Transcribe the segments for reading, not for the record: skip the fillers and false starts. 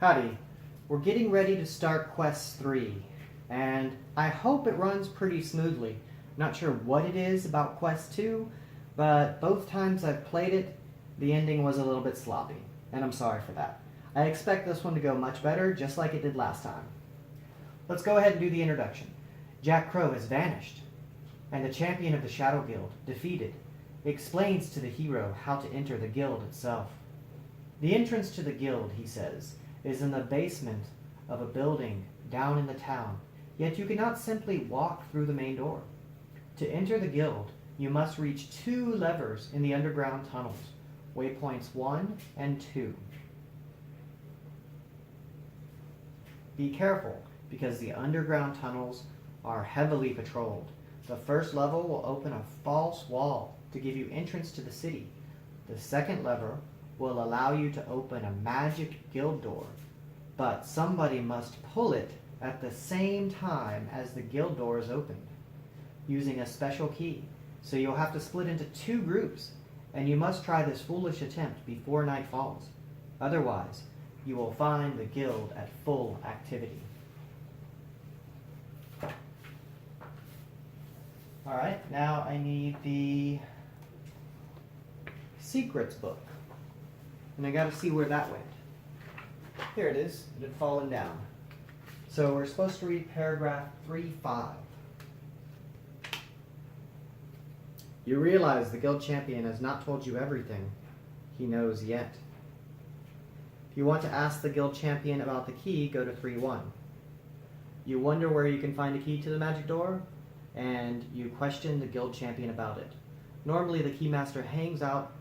Howdy. We're getting ready to start Quest 3, and I hope it runs pretty smoothly. Not sure what it is about Quest 2, but both times I've played it, the ending was a little bit sloppy, and I'm sorry for that. I expect this one to go much better, just like it did last time. Let's go ahead and do the introduction. Jack Crow has vanished, and the champion of the Shadow Guild, defeated, explains to the hero how to enter the guild itself. The entrance to the guild, he says, is in the basement of a building down in the town, yet you cannot simply walk through the main door. To enter the guild, you must reach 2 levers in the underground tunnels, waypoints 1 and 2. Be careful, because the underground tunnels are heavily patrolled. The first level will open a false wall to give you entrance to the city. The second lever will allow you to open a magic guild door, but somebody must pull it at the same time as the guild door is opened, using a special key. So you'll have to split into 2 groups, and you must try this foolish attempt before night falls. Otherwise, you will find the guild at full activity. Alright, now I need the secrets book. And I gotta see where that went. Here it is. It had fallen down. So we're supposed to read paragraph 3.5. You realize the guild champion has not told you everything he knows yet. If you want to ask the guild champion about the key, go to 3.1. You wonder where you can find a key to the magic door, and you question the guild champion about it. Normally the keymaster hangs out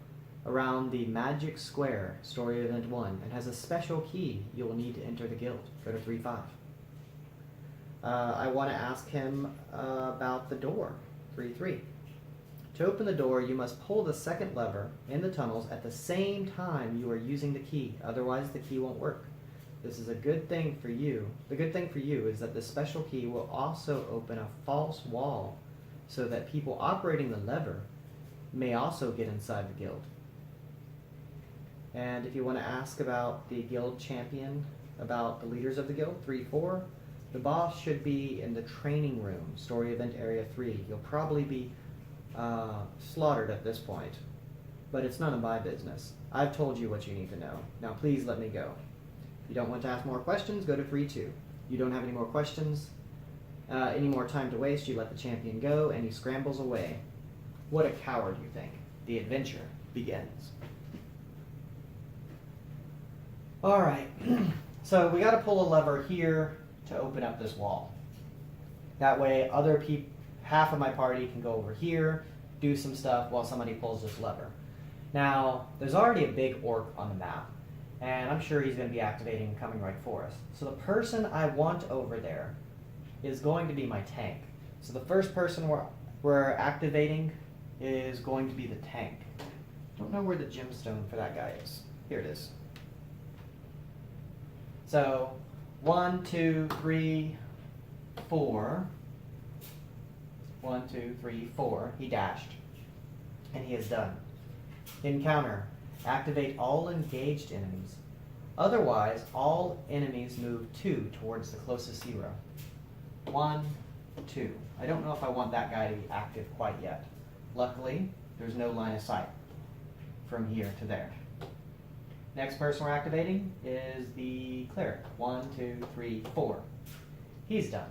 around the magic square, story event 1, and has a special key you will need to enter the guild. Go to 3.5. I want to ask him about the door. 3.3. To open the door, you must pull the second lever in the tunnels at the same time you are using the key, otherwise the key won't work. This is a good thing for you. The good thing for you is that the special key will also open a false wall so that people operating the lever may also get inside the guild. And if you want to ask about the guild champion, about the leaders of the guild, 3.4, the boss should be in the training room, story event area 3. You'll probably be slaughtered at this point, but it's none of my business. I've told you what you need to know. Now please let me go. If you don't want to ask more questions, go to 3.2. You don't have any more questions, any more time to waste, you let the champion go, and he scrambles away. What a coward, you think. The adventure begins. Alright, so we got to pull a lever here to open up this wall. That way other people, half of my party can go over here, do some stuff while somebody pulls this lever. Now, there's already a big orc on the map, and I'm sure he's going to be activating and coming right for us. So the person I want over there is going to be my tank. So the first person we're activating is going to be the tank. Don't know where the gemstone for that guy is. Here it is. So 1, 2, 3, 4. 1, 2, 3, 4. He dashed. And he is done. Encounter. Activate all engaged enemies. Otherwise, all enemies move 2 towards the closest hero. 1, 2. I don't know if I want that guy to be active quite yet. Luckily, there's no line of sight from here to there. Next person we're activating is the cleric. 1, 2, 3, 4. He's done.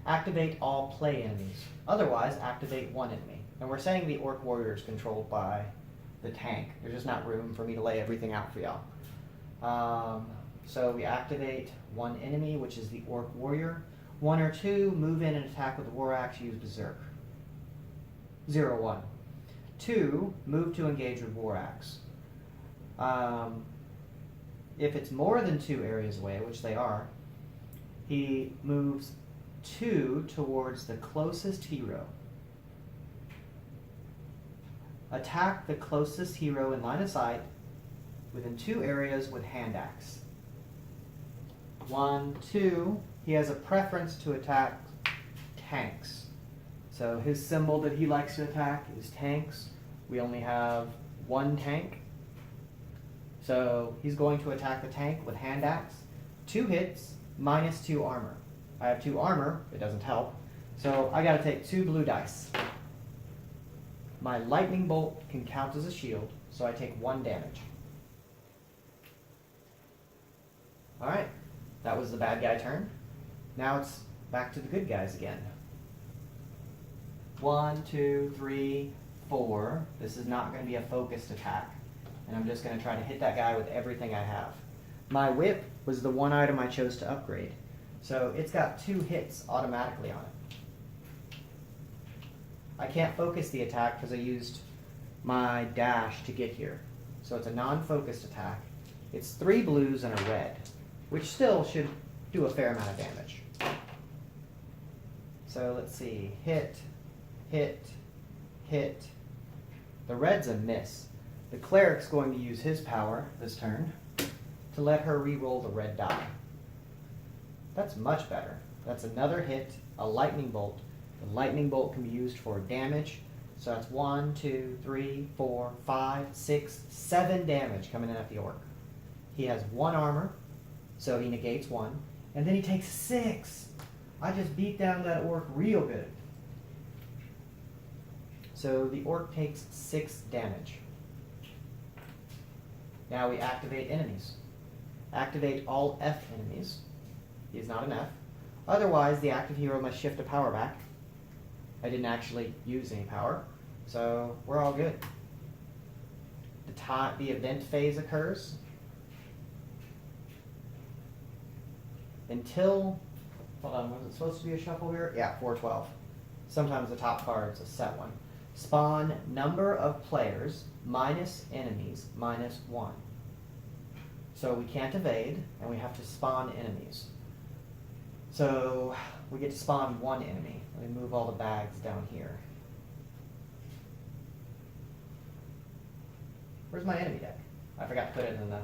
Activate all play enemies. Otherwise, activate 1 enemy. And we're saying the orc warrior is controlled by the tank. There's just not room for me to lay everything out for y'all. So we activate 1 enemy, which is the orc warrior. 1 or 2, move in and attack with the war axe, use berserk. 0, 1. 2, move to engage with war axe. If it's more than 2 areas away, which they are, he moves 2 towards the closest hero. Attack the closest hero in line of sight within 2 areas with hand axe. 1, 2, he has a preference to attack tanks. So his symbol that he likes to attack is tanks. We only have 1 tank. So he's going to attack the tank with hand axe. 2 hits, minus 2 armor. I have 2 armor, it doesn't help. So I gotta take 2 blue dice. My lightning bolt can count as a shield, so I take 1 damage. Alright, that was the bad guy turn. Now it's back to the good guys again. 1, 2, 3, 4. This is not going to be a focused attack. And I'm just going to try to hit that guy with everything I have. My whip was the one item I chose to upgrade. So it's got 2 hits automatically on it. I can't focus the attack because I used my dash to get here. So it's a non-focused attack. It's 3 blues and a red, which still should do a fair amount of damage. So let's see. Hit, hit, hit. The red's a miss. The cleric's going to use his power this turn to let her re-roll the red die. That's much better. That's another hit, a lightning bolt. The lightning bolt can be used for damage. So that's 1, 2, 3, 4, 5, 6, 7 damage coming in at the orc. He has 1 armor, so he negates 1. And then he takes 6. I just beat down that orc real good. So the orc takes 6 damage. Now we activate enemies. Activate all F enemies. He is not an F. Otherwise, the active hero must shift a power back. I didn't actually use any power, so we're all good. The event phase occurs until, hold on, was it supposed to be a shuffle here? Yeah, 412. Sometimes the top card's a set one. Spawn number of players minus enemies minus 1. So we can't evade, and we have to spawn enemies. So we get to spawn 1 enemy. Let me move all the bags down here. Where's my enemy deck? I forgot to put it in the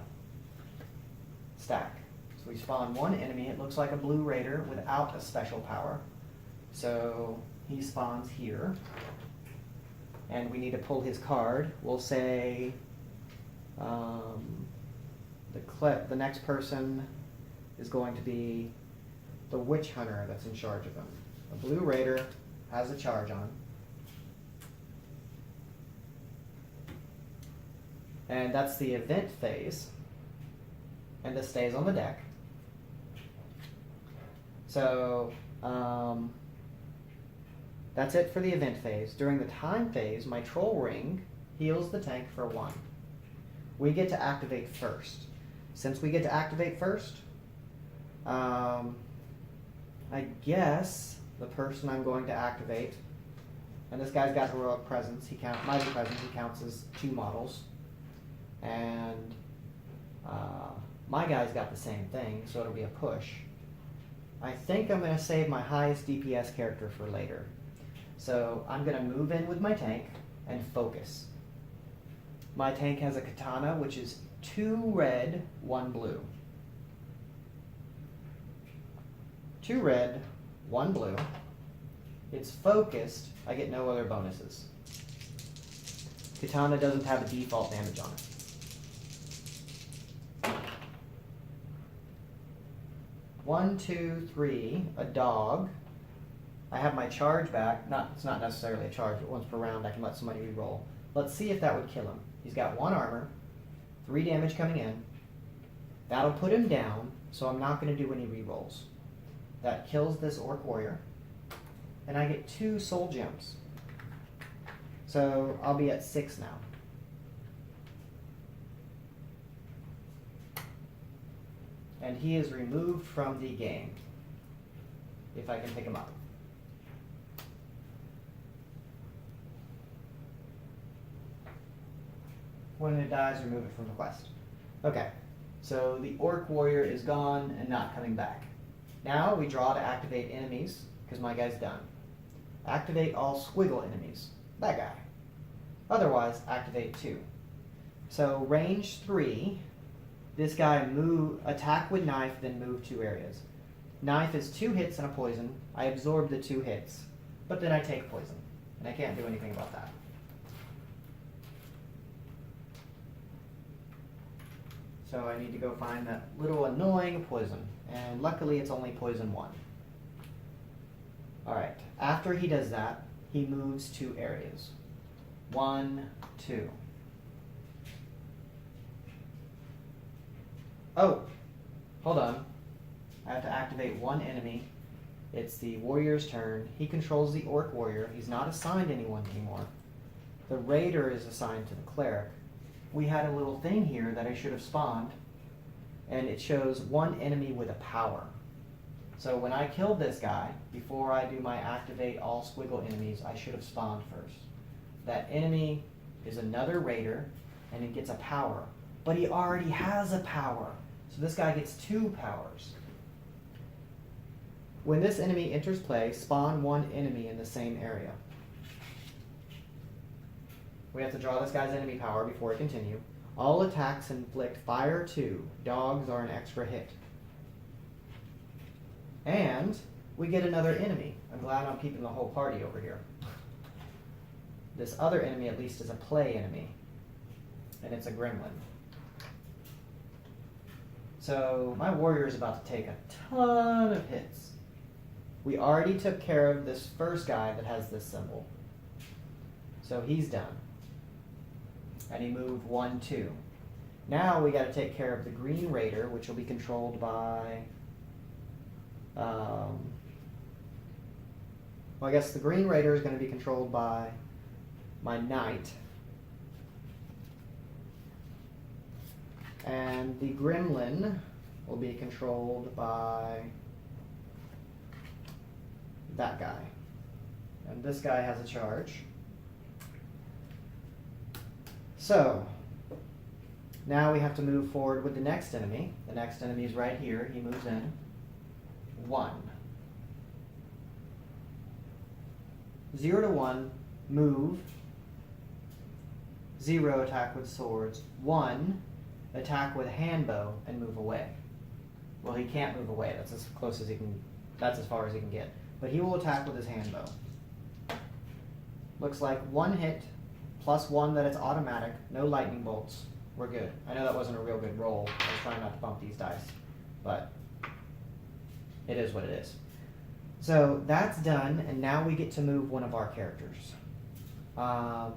stack. So we spawn 1 enemy. It looks like a blue raider without a special power. So he spawns here. And we need to pull his card. We'll say the next person is going to be the witch hunter that's in charge of him. A blue raider has a charge on. And that's the event phase. And this stays on the deck. So that's it for the event phase. During the time phase, my troll ring heals the tank for 1. We get to activate first. Since we get to activate first, I guess the person I'm going to activate, and this guy's got heroic presence. Mighty presence. He counts as 2 models, and my guy's got the same thing, so it'll be a push. I think I'm going to save my highest DPS character for later. So I'm going to move in with my tank and focus. My tank has a katana, which is 2 red, 1 blue. 2 red, 1 blue. It's focused. I get no other bonuses. Katana doesn't have a default damage on it. 1, 2, 3, a dog. I have my charge back. It's not necessarily a charge, but once per round I can let somebody re-roll. Let's see if that would kill him. He's got 1 armor, 3 damage coming in. That'll put him down, so I'm not going to do any re-rolls. That kills this orc warrior. And I get 2 soul gems. So I'll be at 6 now. And he is removed from the game. If I can pick him up. When it dies, remove it from the quest. Okay, so the orc warrior is gone and not coming back. Now we draw to activate enemies, because my guy's done. Activate all squiggle enemies. That guy. Otherwise, activate 2. So range 3, this guy attack with knife, then move 2 areas. Knife is 2 hits and a poison. I absorb the 2 hits, but then I take poison, and I can't do anything about that. So I need to go find that little annoying poison. And luckily it's only poison 1. Alright, after he does that, he moves 2 areas. 1, 2. Oh, hold on. I have to activate 1 enemy. It's the warrior's turn. He controls the orc warrior. He's not assigned anyone anymore. The raider is assigned to the cleric. We had a little thing here that I should have spawned, and it shows 1 enemy with a power. So when I killed this guy, before I do my activate all squiggle enemies, I should have spawned first. That enemy is another raider, and it gets a power. But he already has a power. So this guy gets 2 powers. When this enemy enters play, spawn 1 enemy in the same area. We have to draw this guy's enemy power before we continue. All attacks inflict fire 2. Dogs are an extra hit. And we get another enemy. I'm glad I'm keeping the whole party over here. This other enemy at least is a play enemy. And it's a gremlin. So my warrior is about to take a ton of hits. We already took care of this first guy that has this symbol. So he's done. And he moved 1, 2. Now we got to take care of the green raider, which will be controlled by... well, I guess the green raider is going to be controlled by my knight. And the gremlin will be controlled by that guy. And this guy has a charge. So, now we have to move forward with the next enemy. The next enemy is right here. He moves in. 1. 0 to 1, move. 0, attack with swords. 1, attack with handbow and move away. Well, he can't move away. That's as close as he can. That's as far as he can get. But he will attack with his handbow. Looks like 1 hit, plus 1 that it's automatic. No lightning bolts. We're good. I know that wasn't a real good roll. I was trying not to bump these dice, but it is what it is. So that's done, and now we get to move one of our characters. I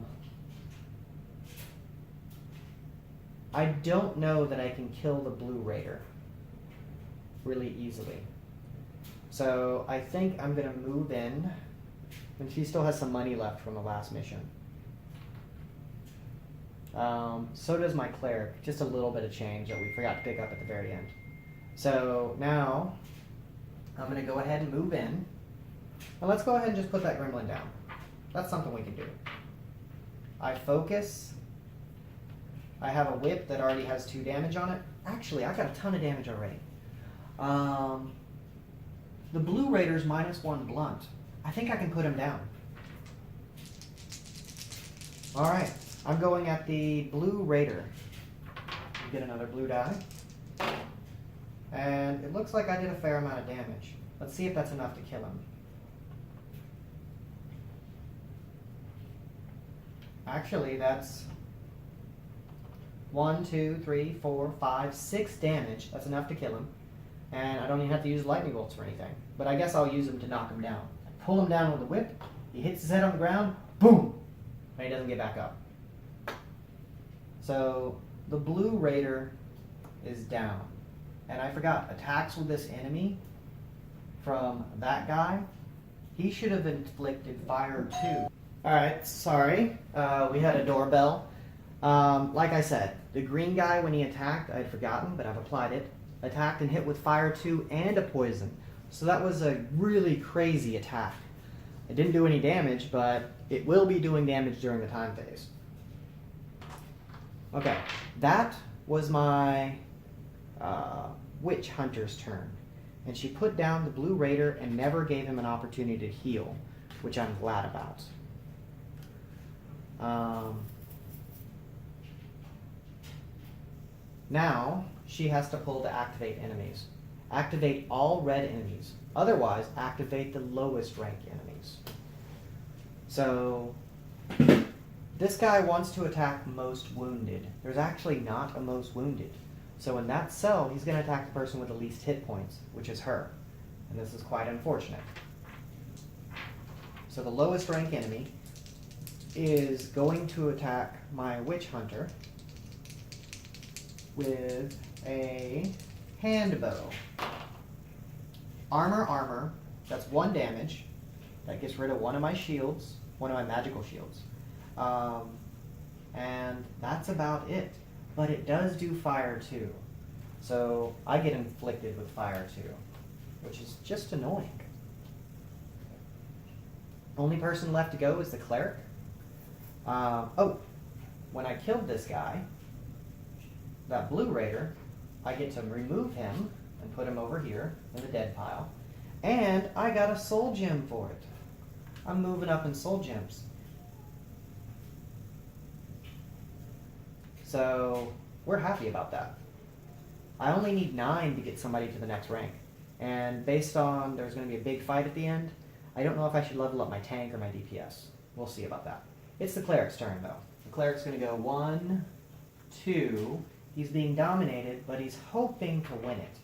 don't know that I can kill the blue raider really easily. So I think I'm going to move in, and she still has some money left from the last mission. So does my cleric, just a little bit of change that we forgot to pick up at the very end. So now I'm going to go ahead and move in. And let's go ahead and just put that gremlin down. That's something we can do. I focus. I have a whip that already has 2 damage on it. Actually, I got a ton of damage already. The blue raider's -1 blunt. I think I can put him down. Alright, I'm going at the blue raider. Get another blue die. And it looks like I did a fair amount of damage. Let's see if that's enough to kill him. Actually, that's 1, 2, 3, 4, 5, 6 damage. That's enough to kill him. And I don't even have to use lightning bolts or anything. But I guess I'll use them to knock him down. I pull him down with a whip. He hits his head on the ground. Boom! And he doesn't get back up. So the blue raider is down. And I forgot, attacks with this enemy from that guy, he should have inflicted fire 2. Alright, sorry. We had a doorbell. Like I said, the green guy, when he attacked, I'd forgotten, but I've applied it. Attacked and hit with fire 2 and a poison. So that was a really crazy attack. It didn't do any damage, but it will be doing damage during the time phase. Okay, that was my witch hunter's turn. And she put down the blue raider and never gave him an opportunity to heal, which I'm glad about. Now, she has to pull to activate enemies. Activate all red enemies. Otherwise, activate the lowest rank enemies. So, this guy wants to attack most wounded. There's actually not a most wounded. So in that cell, he's going to attack the person with the least hit points, which is her. And this is quite unfortunate. So the lowest rank enemy is going to attack my witch hunter with a hand bow. Armor, that's 1 damage. That gets rid of one of my shields, one of my magical shields. And that's about it. But it does do fire too. So I get inflicted with fire too, which is just annoying. Only person left to go is the cleric. When I killed this guy, that blue raider, I get to remove him and put him over here in the dead pile. And I got a soul gem for it. I'm moving up in soul gems. So we're happy about that. I only need 9 to get somebody to the next rank. And based on there's going to be a big fight at the end, I don't know if I should level up my tank or my DPS. We'll see about that. It's the cleric's turn though. The cleric's going to go 1, 2. He's being dominated, but he's hoping to win it.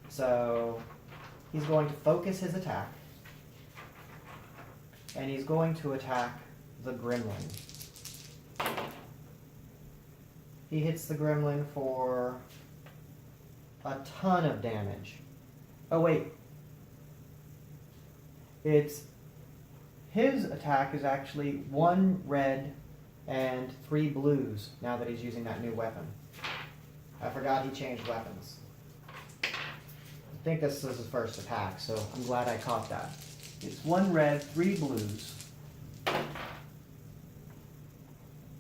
So he's going to focus his attack. And he's going to attack the gremlin. He hits the gremlin for a ton of damage. Oh wait. His attack is actually 1 red and 3 blues now that he's using that new weapon. I forgot he changed weapons. I think this is his first attack, so I'm glad I caught that. It's 1 red, 3 blues.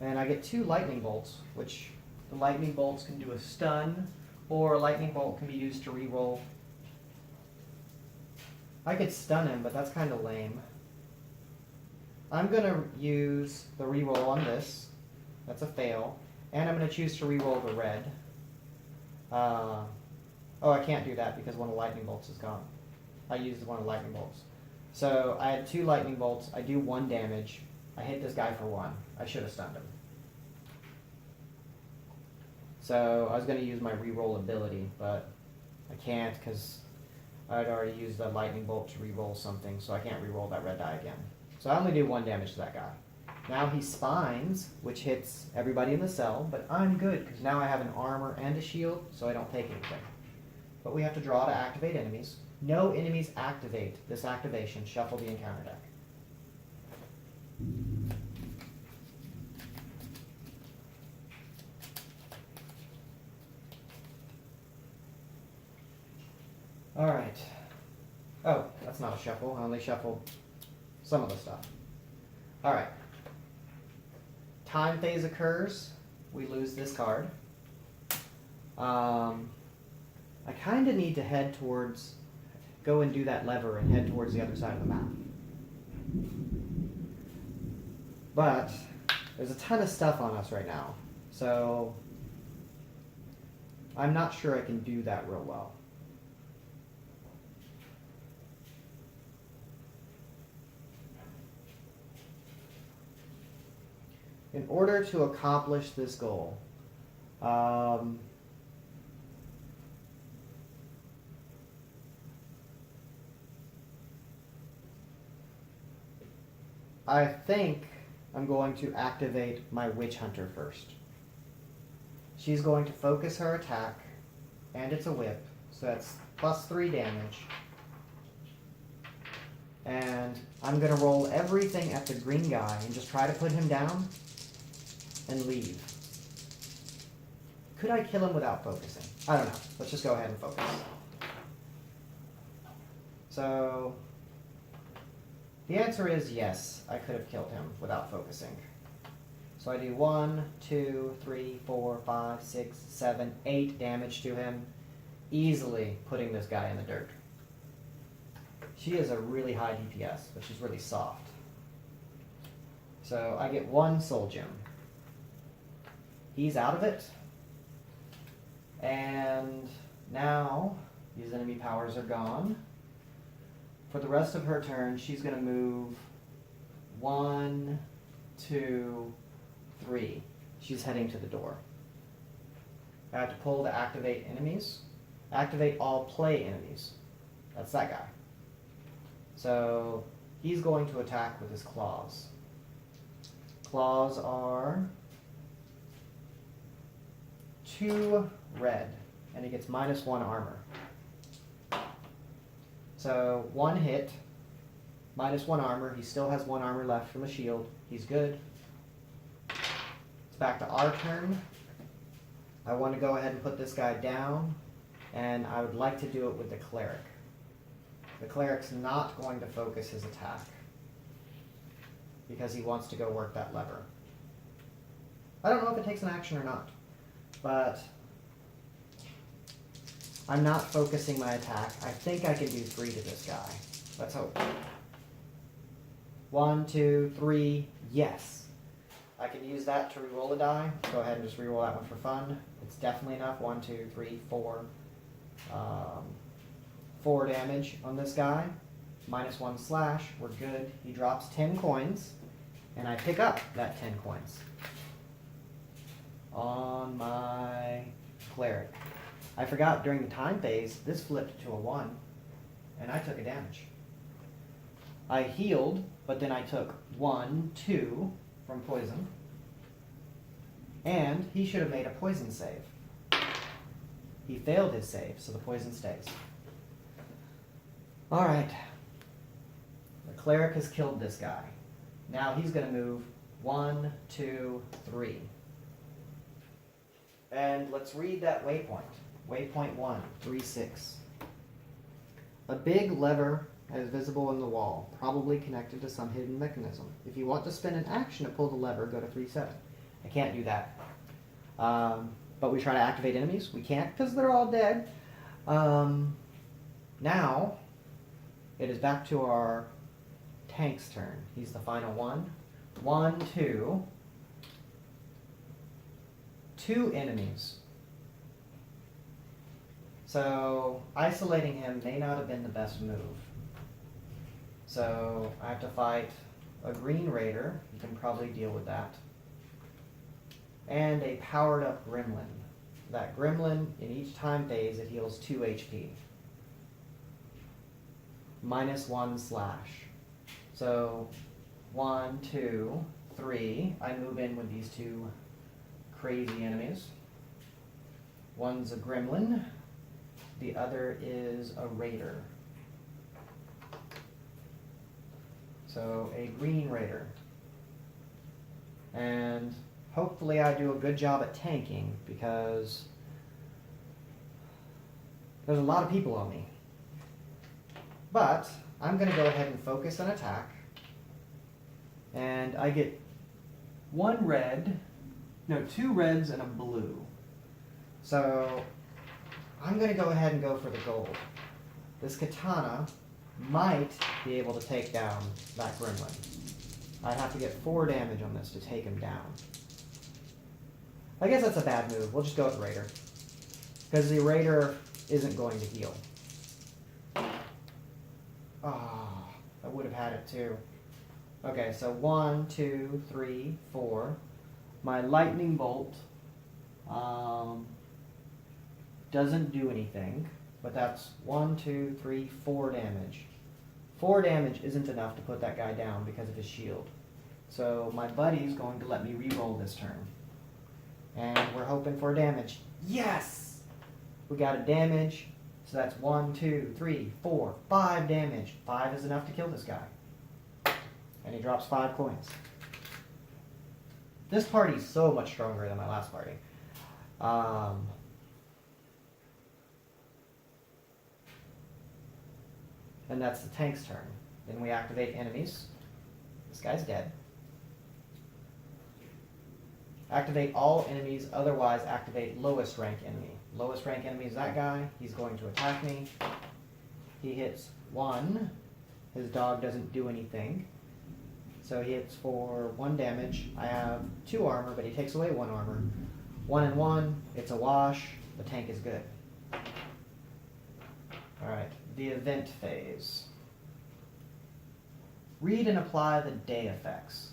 And I get 2 lightning bolts, which the lightning bolts can do a stun, or a lightning bolt can be used to reroll. I could stun him, but that's kind of lame. I'm going to use the reroll on this. That's a fail. And I'm going to choose to reroll the red. I can't do that because one of the lightning bolts is gone. I used one of the lightning bolts. So I had 2 lightning bolts. I do 1 damage. I hit this guy for 1. I should have stunned him. So I was going to use my reroll ability, but I can't because I'd already used the lightning bolt to reroll something, so I can't reroll that red die again. So I only do 1 damage to that guy. Now he spines, which hits everybody in the cell, but I'm good because now I have an armor and a shield, so I don't take anything. But we have to draw to activate enemies. No enemies activate this activation. Shuffle the encounter deck. All right. Oh, that's not a shuffle. I only shuffled some of the stuff. All right. Time phase occurs. We lose this card. I kind of need to go and do that lever and head towards the other side of the map. But there's a ton of stuff on us right now, so I'm not sure I can do that real well. In order to accomplish this goal, I think I'm going to activate my Witch Hunter first. She's going to focus her attack, and it's a whip, so that's plus 3 damage. And I'm going to roll everything at the green guy and just try to put him down and leave. Could I kill him without focusing? I don't know. Let's just go ahead and focus. So the answer is yes, I could have killed him without focusing. So I do 1, 2, 3, 4, 5, 6, 7, 8 damage to him, easily putting this guy in the dirt. She is a really high DPS, but she's really soft. So I get 1 soul gem. He's out of it. And now these enemy powers are gone. For the rest of her turn, she's going to move 1, 2, 3. She's heading to the door. I have to pull to activate enemies. Activate all play enemies. That's that guy. So he's going to attack with his claws. Claws are 2 red, and he gets -1 armor. So 1 hit, -1 armor. He still has 1 armor left from a shield. He's good. It's back to our turn. I want to go ahead and put this guy down, and I would like to do it with the cleric. The cleric's not going to focus his attack because he wants to go work that lever. I don't know if it takes an action or not, but I'm not focusing my attack. I think I can do 3 to this guy. Let's hope. 1, 2, 3, yes. I can use that to reroll a die. Go ahead and just reroll that one for fun. It's definitely enough. 1, 2, 3, 4. 4 damage on this guy. -1 slash. We're good. He drops 10 coins, and I pick up that 10 coins on my cleric. I forgot during the time phase, this flipped to a 1, and I took a damage. I healed, but then I took 1, 2 from poison, and he should have made a poison save. He failed his save, so the poison stays. Alright. The cleric has killed this guy. Now he's going to move 1, 2, 3. And let's read that waypoint. Waypoint 1, 3, 6. A big lever is visible in the wall, probably connected to some hidden mechanism. If you want to spend an action to pull the lever, go to 3, 7. I can't do that. But we try to activate enemies. We can't because they're all dead. Now, it is back to our tank's turn. He's the final one. 1, 2. 2 enemies. So isolating him may not have been the best move. So I have to fight a green raider. You can probably deal with that. And a powered up gremlin. That gremlin, in each time phase, it heals 2 HP. -1 slash. So 1, 2, 3. I move in with these 2 crazy enemies. One's a gremlin. The other is a raider. So a green raider. And hopefully I do a good job at tanking because there's a lot of people on me. But I'm going to go ahead and focus an attack. And I get 2 reds and a blue. So I'm going to go ahead and go for the gold. This katana might be able to take down that gremlin. I'd have to get 4 damage on this to take him down. I guess that's a bad move. We'll just go with Raider. Because the Raider isn't going to heal. Ah, I would have had it too. Okay, so 1, 2, 3, 4. My lightning bolt doesn't do anything, but that's 1, 2, 3, 4 damage. 4 damage isn't enough to put that guy down because of his shield. So my buddy's going to let me re-roll this turn. And we're hoping for damage. Yes! We got a damage. So that's 1, 2, 3, 4, 5 damage. 5 is enough to kill this guy. And he drops 5 coins. This party's so much stronger than my last party. And that's the tank's turn. Then we activate enemies. This guy's dead. Activate all enemies, otherwise activate lowest rank enemy. Lowest rank enemy is that guy. He's going to attack me. He hits 1. His dog doesn't do anything. So he hits for 1 damage. I have 2 armor, but he takes away 1 armor. 1 and 1, it's a wash. The tank is good. Alright, the event phase. Read and apply the day effects.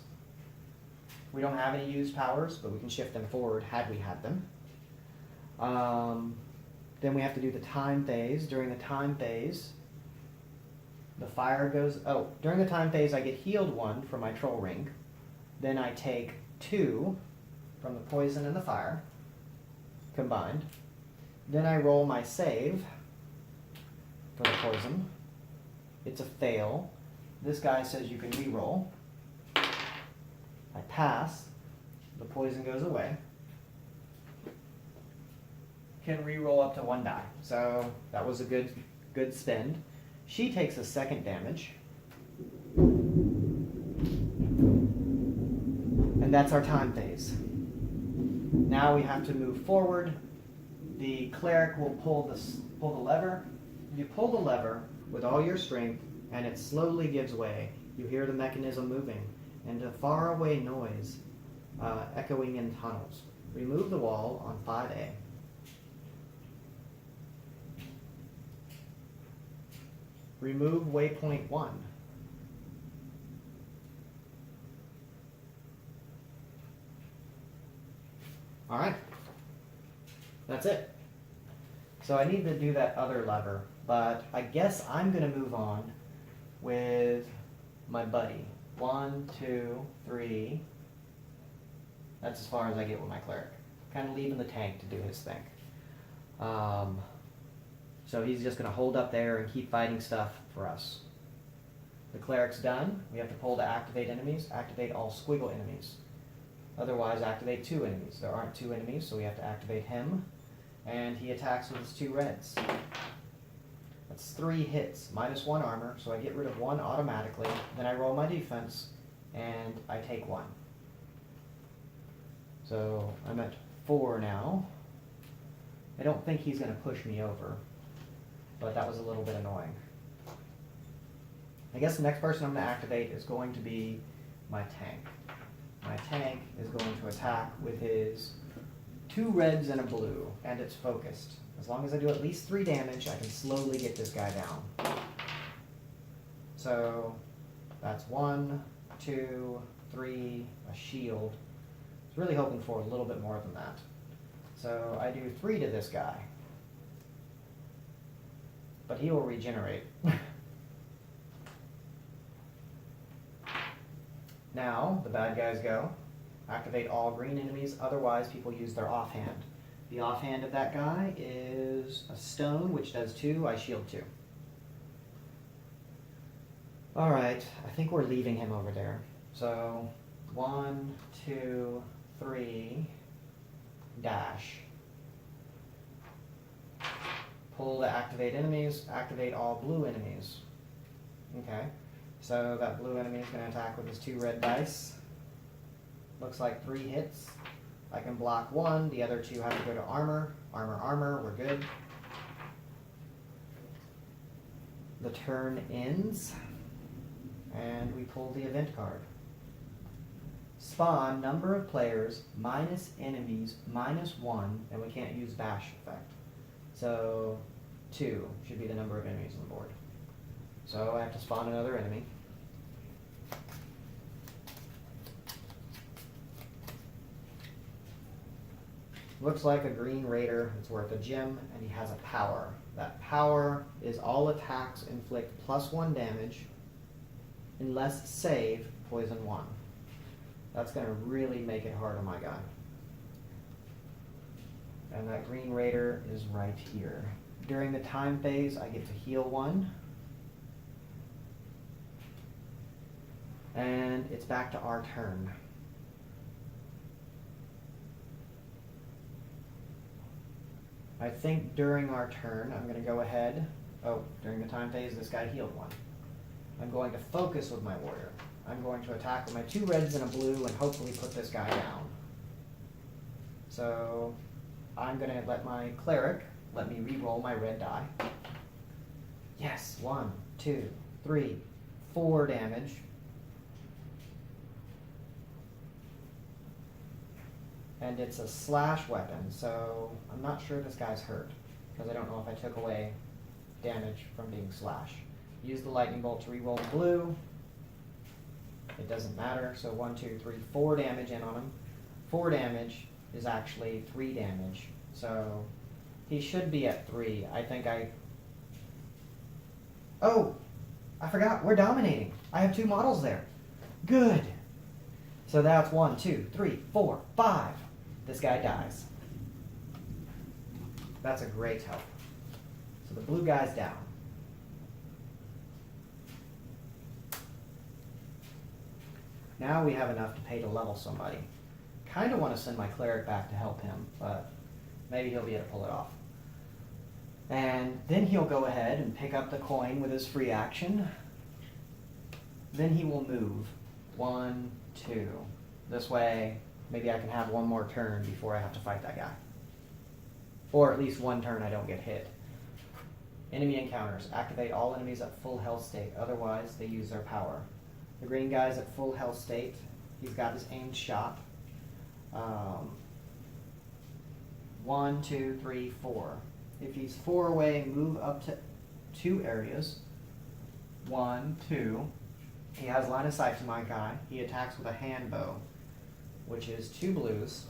We don't have any used powers, but we can shift them forward had we had them. Then we have to do the time phase. During the time phase, the fire goes... Oh, during the time phase, I get healed 1 from my troll ring. Then I take 2 from the poison and the fire combined. Then I roll my save for the poison. It's a fail. This guy says you can re-roll. I pass. The poison goes away. Can re-roll up to 1 die. So that was a good spend. She takes a 2nd damage. And that's our time phase. Now we have to move forward. The cleric will pull the lever. You pull the lever with all your strength, and it slowly gives way. You hear the mechanism moving, and a faraway noise echoing in tunnels. Remove the wall on 5A. Remove waypoint 1. All right. That's it. So I need to do that other lever, but I guess I'm going to move on with my buddy. 1, 2, 3. That's as far as I get with my cleric. Kind of leaving the tank to do his thing. So he's just going to hold up there and keep fighting stuff for us. The cleric's done. We have to pull to activate enemies. Activate all squiggle enemies. Otherwise, activate 2 enemies. There aren't 2 enemies, so we have to activate him. And he attacks with his 2 reds. That's 3 hits, -1 armor, so I get rid of 1 automatically. Then I roll my defense, and I take 1. So I'm at 4 now. I don't think he's going to push me over, but that was a little bit annoying. I guess the next person I'm going to activate is going to be my tank. My tank is going to attack with his 2 reds and a blue, and it's focused. As long as I do at least 3 damage, I can slowly get this guy down. So that's 1, 2, 3, a shield. I was really hoping for a little bit more than that. So I do 3 to this guy. But he will regenerate. Now, the bad guys go. Activate all green enemies, otherwise people use their offhand. The offhand of that guy is a stone, which does 2, I shield 2. Alright, I think we're leaving him over there. So, 1, 2, 3, dash. Pull to activate enemies, activate all blue enemies. Okay, so that blue enemy is going to attack with his 2 red dice. Looks like 3 hits. I can block 1, the other 2 have to go to armor. Armor, armor, we're good. The turn ends, and we pull the event card. Spawn, number of players, minus enemies, -1, and we can't use bash effect. So 2 should be the number of enemies on the board. So I have to spawn another enemy. Looks like a green raider. It's worth a gem, and he has a power. That power is all attacks inflict +1 damage, unless save, poison 1. That's going to really make it hard on my guy. And that green raider is right here. During the time phase, I get to heal 1. And it's back to our turn. I think during our turn, I'm going to go ahead. Oh, during the time phase, this guy healed 1. I'm going to focus with my warrior. I'm going to attack with my 2 reds and a blue and hopefully put this guy down. So I'm going to let my cleric let me re-roll my red die. Yes, 1, 2, 3, 4 damage. And it's a slash weapon, so I'm not sure this guy's hurt, because I don't know if I took away damage from being slash. Use the lightning bolt to re-roll the blue. It doesn't matter, so 1, 2, 3, 4 damage in on him. 4 damage is actually 3 damage So he should be at 3. Oh, I forgot. We're dominating. I have 2 models there. Good. So that's 1, 2, 3, 4, 5. This guy dies. That's a great help. So the blue guy's down. Now we have enough to pay to level somebody. Kind of want to send my cleric back to help him, but maybe he'll be able to pull it off. And then he'll go ahead and pick up the coin with his free action. Then he will move. 1, 2. This way, maybe I can have one more turn before I have to fight that guy. Or at least one turn I don't get hit. Enemy encounters. Activate all enemies at full health state. Otherwise, they use their power. The green guy's at full health state. He's got his aimed shot. 1, 2, 3, 4. If he's 4 away, move up to 2 areas. 1, 2. He has line of sight to my guy. He attacks with a hand bow, which is 2 blues.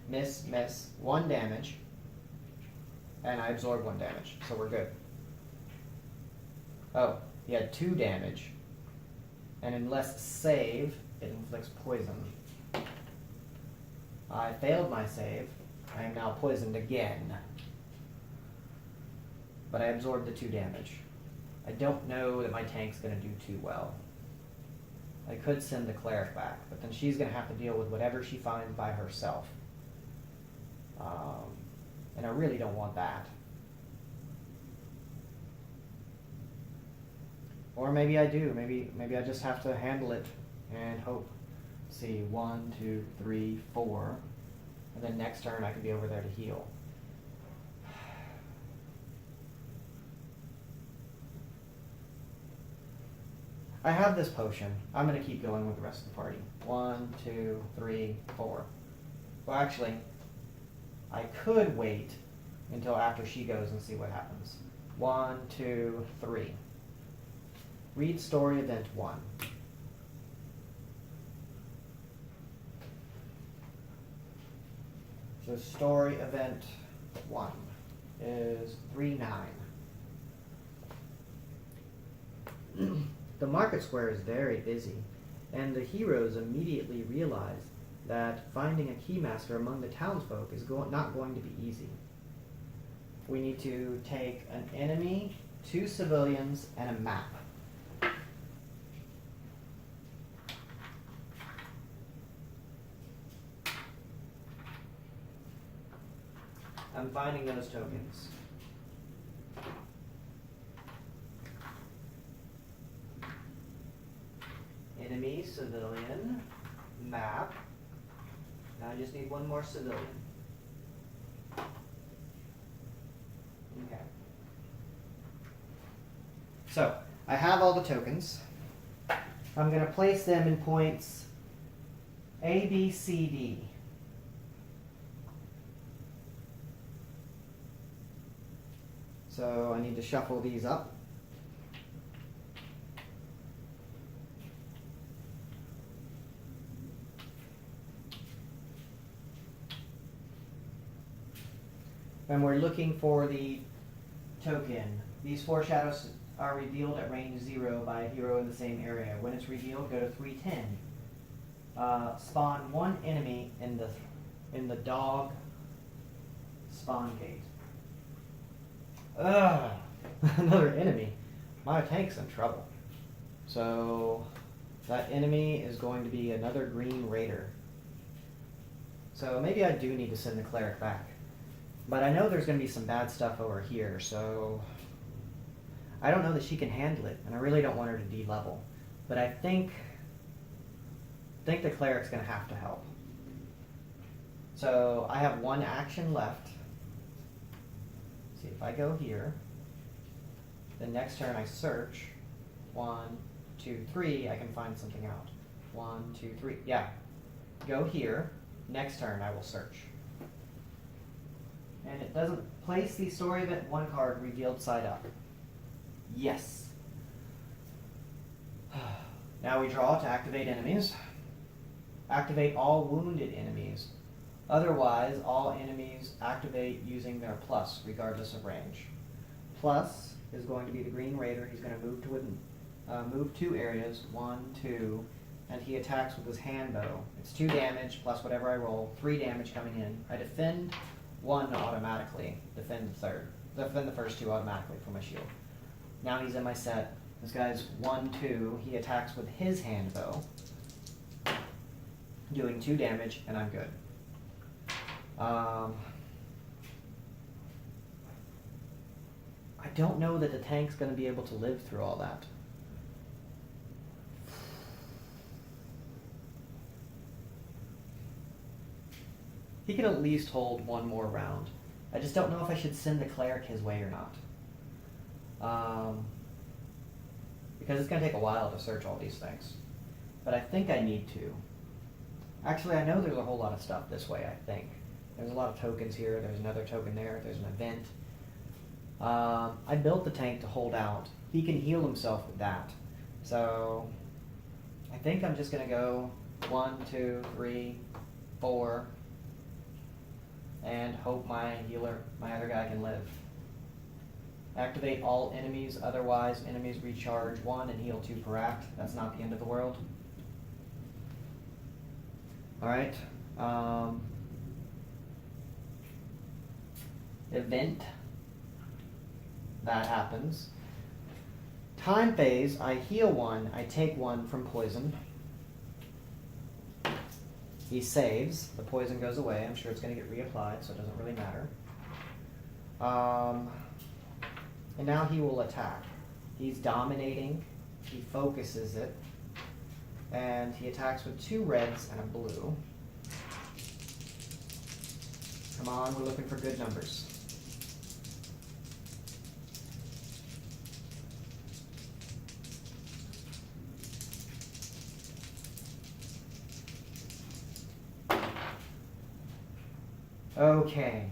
Miss, miss. 1 damage. And I absorb 1 damage, so we're good. Oh, he had 2 damage. And unless save, it inflicts poison. I failed my save. I am now poisoned again. But I absorbed the 2 damage. I don't know that my tank's going to do too well. I could send the cleric back, but then she's going to have to deal with whatever she finds by herself. And I really don't want that. Or maybe I do. Maybe I just have to handle it and hope. Let's see, 1, 2, 3, 4. And then next turn I could be over there to heal. I have this potion. I'm going to keep going with the rest of the party. 1, 2, 3, 4. Well, actually, I could wait until after she goes and see what happens. 1, 2, 3. Read story event 1. So story event 1 is 3-9. The market square is very busy, and the heroes immediately realize that finding a keymaster among the townsfolk is not going to be easy. We need to take an enemy, 2 civilians, and a map. I'm finding those tokens. Enemy, civilian, map. Now I just need 1 more civilian. Okay. So, I have all the tokens. I'm going to place them in points A, B, C, D. So I need to shuffle these up. And we're looking for the token. These 4 shadows are revealed at range 0 by a hero in the same area. When it's revealed, go to 310. Spawn 1 enemy in the dog spawn gate. Ugh, another enemy. My tank's in trouble. So that enemy is going to be another green raider. So maybe I do need to send the cleric back. But I know there's going to be some bad stuff over here, so I don't know that she can handle it, and I really don't want her to de-level. But I think the cleric's going to have to help. So I have 1 action left. See, if I go here, the next turn I search. 1, 2, 3, I can find something out. 1, 2, 3, yeah. Go here. Next turn I will search. And it doesn't place the story event 1 card revealed side up. Yes. Now we draw to activate enemies. Activate all wounded enemies. Otherwise, all enemies activate using their plus, regardless of range. Plus is going to be the Green Raider. He's going to move 2 areas, 1, 2, and he attacks with his hand bow. It's 2 damage plus whatever I roll, 3 damage coming in. I defend 1 automatically, defend the first 2 automatically for my shield. Now he's in my set. This guy's 1, 2. He attacks with his hand bow, doing 2 damage, and I'm good. I don't know that the tank's going to be able to live through all that. He can at least hold 1 more round. I just don't know if I should send the cleric his way or not. Because it's going to take a while to search all these things. But I think I need to. Actually, I know there's a whole lot of stuff this way, I think. There's a lot of tokens here, there's another token there, there's an event. I built the tank to hold out. He can heal himself with that. So, I think I'm just going to go 1, 2, 3, 4, and hope my other guy can live. Activate all enemies, otherwise enemies recharge 1 and heal 2 per act. That's not the end of the world. Alright. Event. That happens. Time phase, I heal 1, I take 1 from poison. He saves, the poison goes away. I'm sure it's going to get reapplied, so it doesn't really matter. And now he will attack. He's dominating, he focuses it, and he attacks with 2 reds and a blue. Come on, we're looking for good numbers. Okay.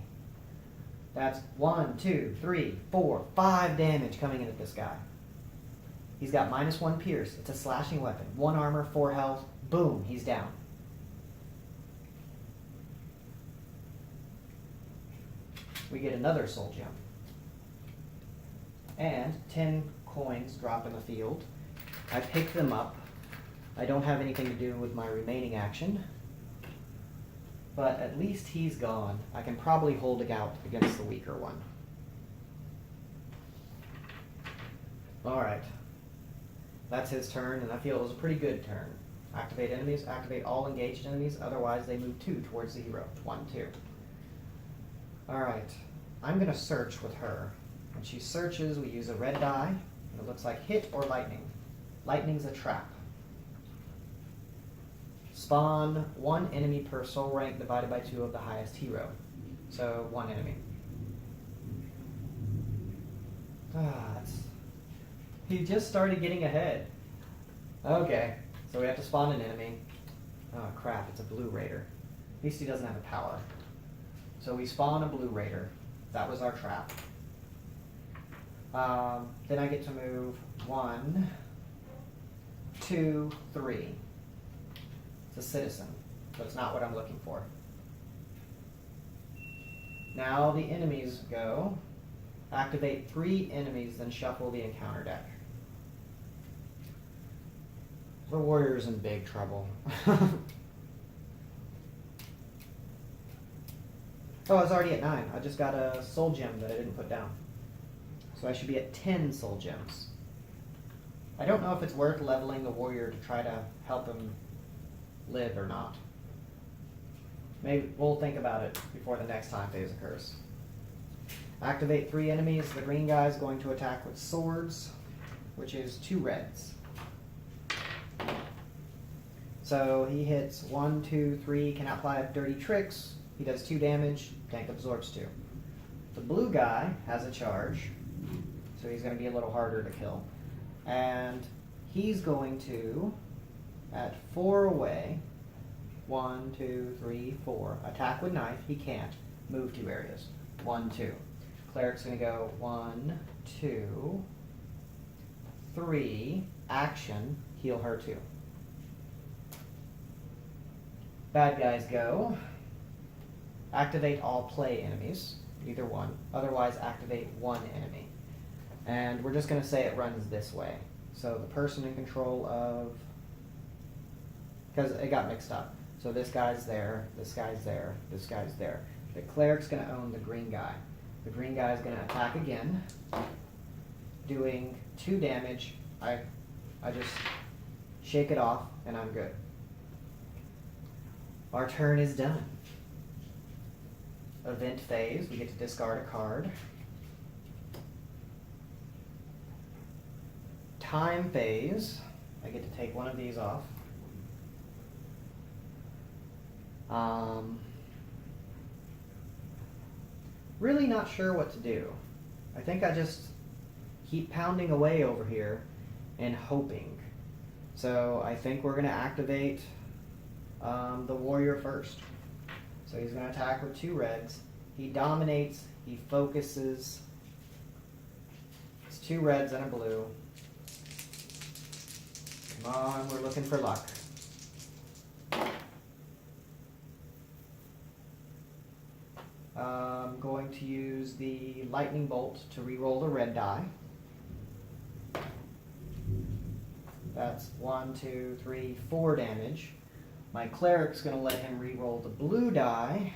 That's 1, 2, 3, 4, 5 damage coming in at this guy. He's got -1 pierce. It's a slashing weapon. 1 armor, 4 health. Boom, he's down. We get another soul gem. And 10 coins drop in the field. I pick them up. I don't have anything to do with my remaining action. But at least he's gone. I can probably hold it out against the weaker one. Alright. That's his turn, and I feel it was a pretty good turn. Activate enemies, activate all engaged enemies, otherwise they move 2 towards the hero. 1, 2. Alright. I'm going to search with her. When she searches, we use a red die, and it looks like hit or lightning. Lightning's a trap. Spawn 1 enemy per soul rank divided by 2 of the highest hero. So 1 enemy. He just started getting ahead. Okay, so we have to spawn an enemy. Oh crap, it's a blue raider. At least he doesn't have a power. So we spawn a blue raider. That was our trap. Then I get to move 1, 2, 3. It's a citizen. That's not what I'm looking for. Now the enemies go. Activate 3 enemies, then shuffle the encounter deck. The warrior's in big trouble. Oh, I was already at 9. I just got a soul gem that I didn't put down. So I should be at 10 soul gems. I don't know if it's worth leveling the warrior to try to help him live or not. Maybe we'll think about it before the next time phase occurs. Activate 3 enemies. The green guy is going to attack with swords, which is 2 reds. So he hits 1, 2, 3, can apply dirty tricks. He does 2 damage, tank absorbs 2. The blue guy has a charge, so he's going to be a little harder to kill. And he's going to, at 4 away, 1, 2, 3, 4, attack with knife. He can't. Move 2 areas. 1, 2. Cleric's going to go 1, 2, 3, action, heal her 2. Bad guys go. Activate all play enemies, either one. Otherwise, activate one enemy. And we're just going to say it runs this way. So the person in control of... Because it got mixed up. So this guy's there, this guy's there, this guy's there. The cleric's going to own the green guy. The green guy is going to attack again, doing 2 damage. I just shake it off, and I'm good. Our turn is done. Event phase, we get to discard a card. Time phase, I get to take one of these off. Really not sure what to do. I think I just keep pounding away over here and hoping. So I think we're going to activate the warrior first. So he's going to attack with 2 reds. He dominates, he focuses. It's 2 reds and a blue. Come on, we're looking for luck. I'm going to use the lightning bolt to re-roll the red die. That's 1, 2, 3, 4 damage. My cleric's going to let him re-roll the blue die.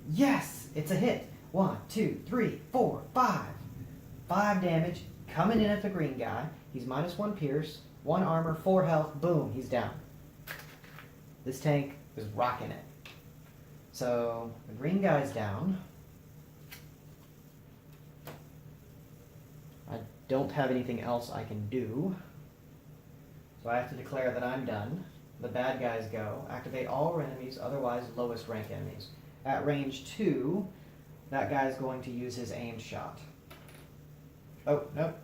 Yes! It's a hit. 1, 2, 3, 4, 5. 5 damage coming in at the green guy. He's -1 pierce, 1 armor, 4 health. Boom, he's down. This tank is rocking it. So the green guy's down. I don't have anything else I can do. So I have to declare that I'm done. The bad guys go. Activate all enemies, otherwise lowest rank enemies. At range 2, that guy's going to use his aim shot. Oh, nope.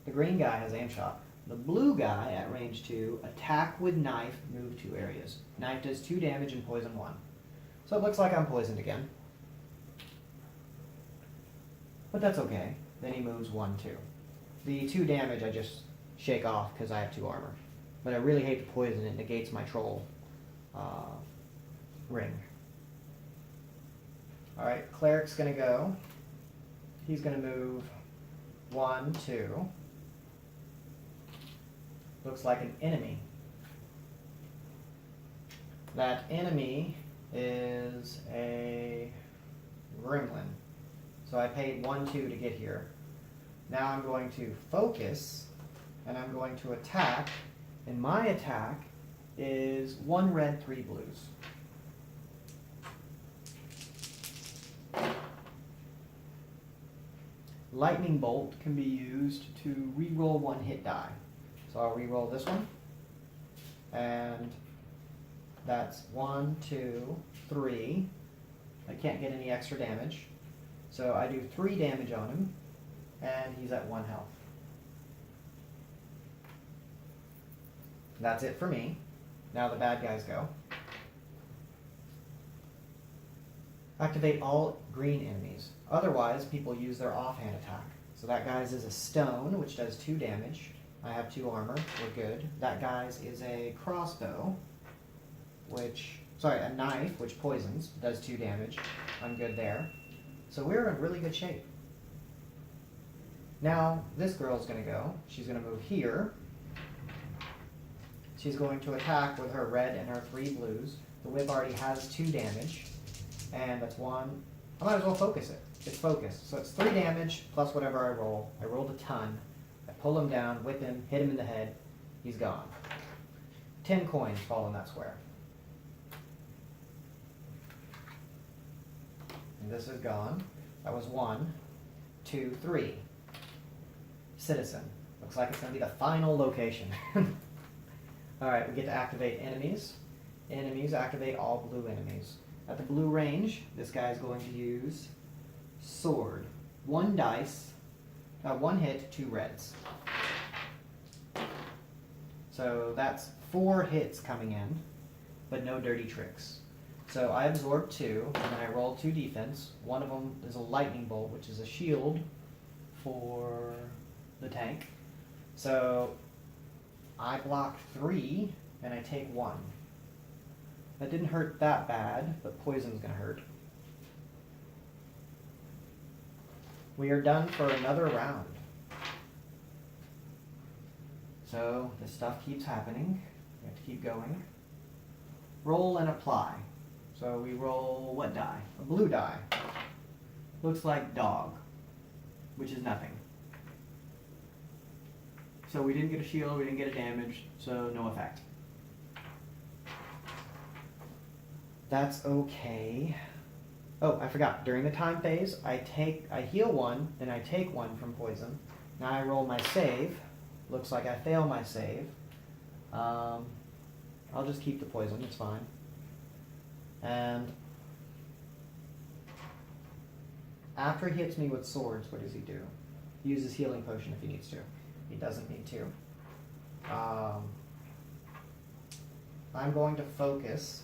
The green guy has aim shot. The blue guy at range 2, attack with knife, move 2 areas. Knife does 2 damage and poison 1. So it looks like I'm poisoned again. But that's okay. Then he moves 1, 2. The 2 damage I just shake off because I have 2 armor. But I really hate the poison. It negates my troll ring. Alright, cleric's going to go. He's going to move 1, 2. Looks like an enemy. That enemy is a gremlin. So I paid 1, 2 to get here. Now I'm going to focus, and I'm going to attack, and my attack is 1 red, 3 blues. Lightning bolt can be used to re-roll 1 hit die. So I'll re-roll this one, and that's 1, 2, 3. I can't get any extra damage. So I do 3 damage on him, and he's at 1 health. That's it for me. Now the bad guys go. Activate all green enemies. Otherwise, people use their offhand attack. So that guy's is a stone, which does 2 damage. I have 2 armor, we're good. That guy's is a crossbow, a knife, which poisons, does 2 damage. I'm good there. So we're in really good shape. Now, this girl's going to go. She's going to move here. She's going to attack with her red and her 3 blues. The whip already has 2 damage, and that's 1. I might as well focus it. It's focused. So it's 3 damage plus whatever I roll. I rolled a ton. I pull him down, whip him, hit him in the head. He's gone. 10 coins fall in that square. And this is gone. That was 1, 2, 3. Citizen. Looks like it's going to be the final location. Alright, we get to activate enemies. Enemies, activate all blue enemies. At the blue range, this guy is going to use sword. 1 dice, 1 hit, 2 reds. So that's 4 hits coming in, but no dirty tricks. So I absorb 2, and then I roll 2 defense. One of them is a lightning bolt, which is a shield for the tank. So I block 3, and I take 1. That didn't hurt that bad, but poison's gonna hurt. We are done for another round. So this stuff keeps happening. We have to keep going. Roll and apply. So we roll what die? A blue die. Looks like dog, which is nothing. So we didn't get a shield, we didn't get a damage, so no effect. That's okay. Oh, I forgot. During the time phase, I heal one, then I take one from poison. Now I roll my save. Looks like I fail my save. I'll just keep the poison, it's fine. And after he hits me with swords, what does he do? He uses healing potion if he needs to. He doesn't need to. I'm going to focus.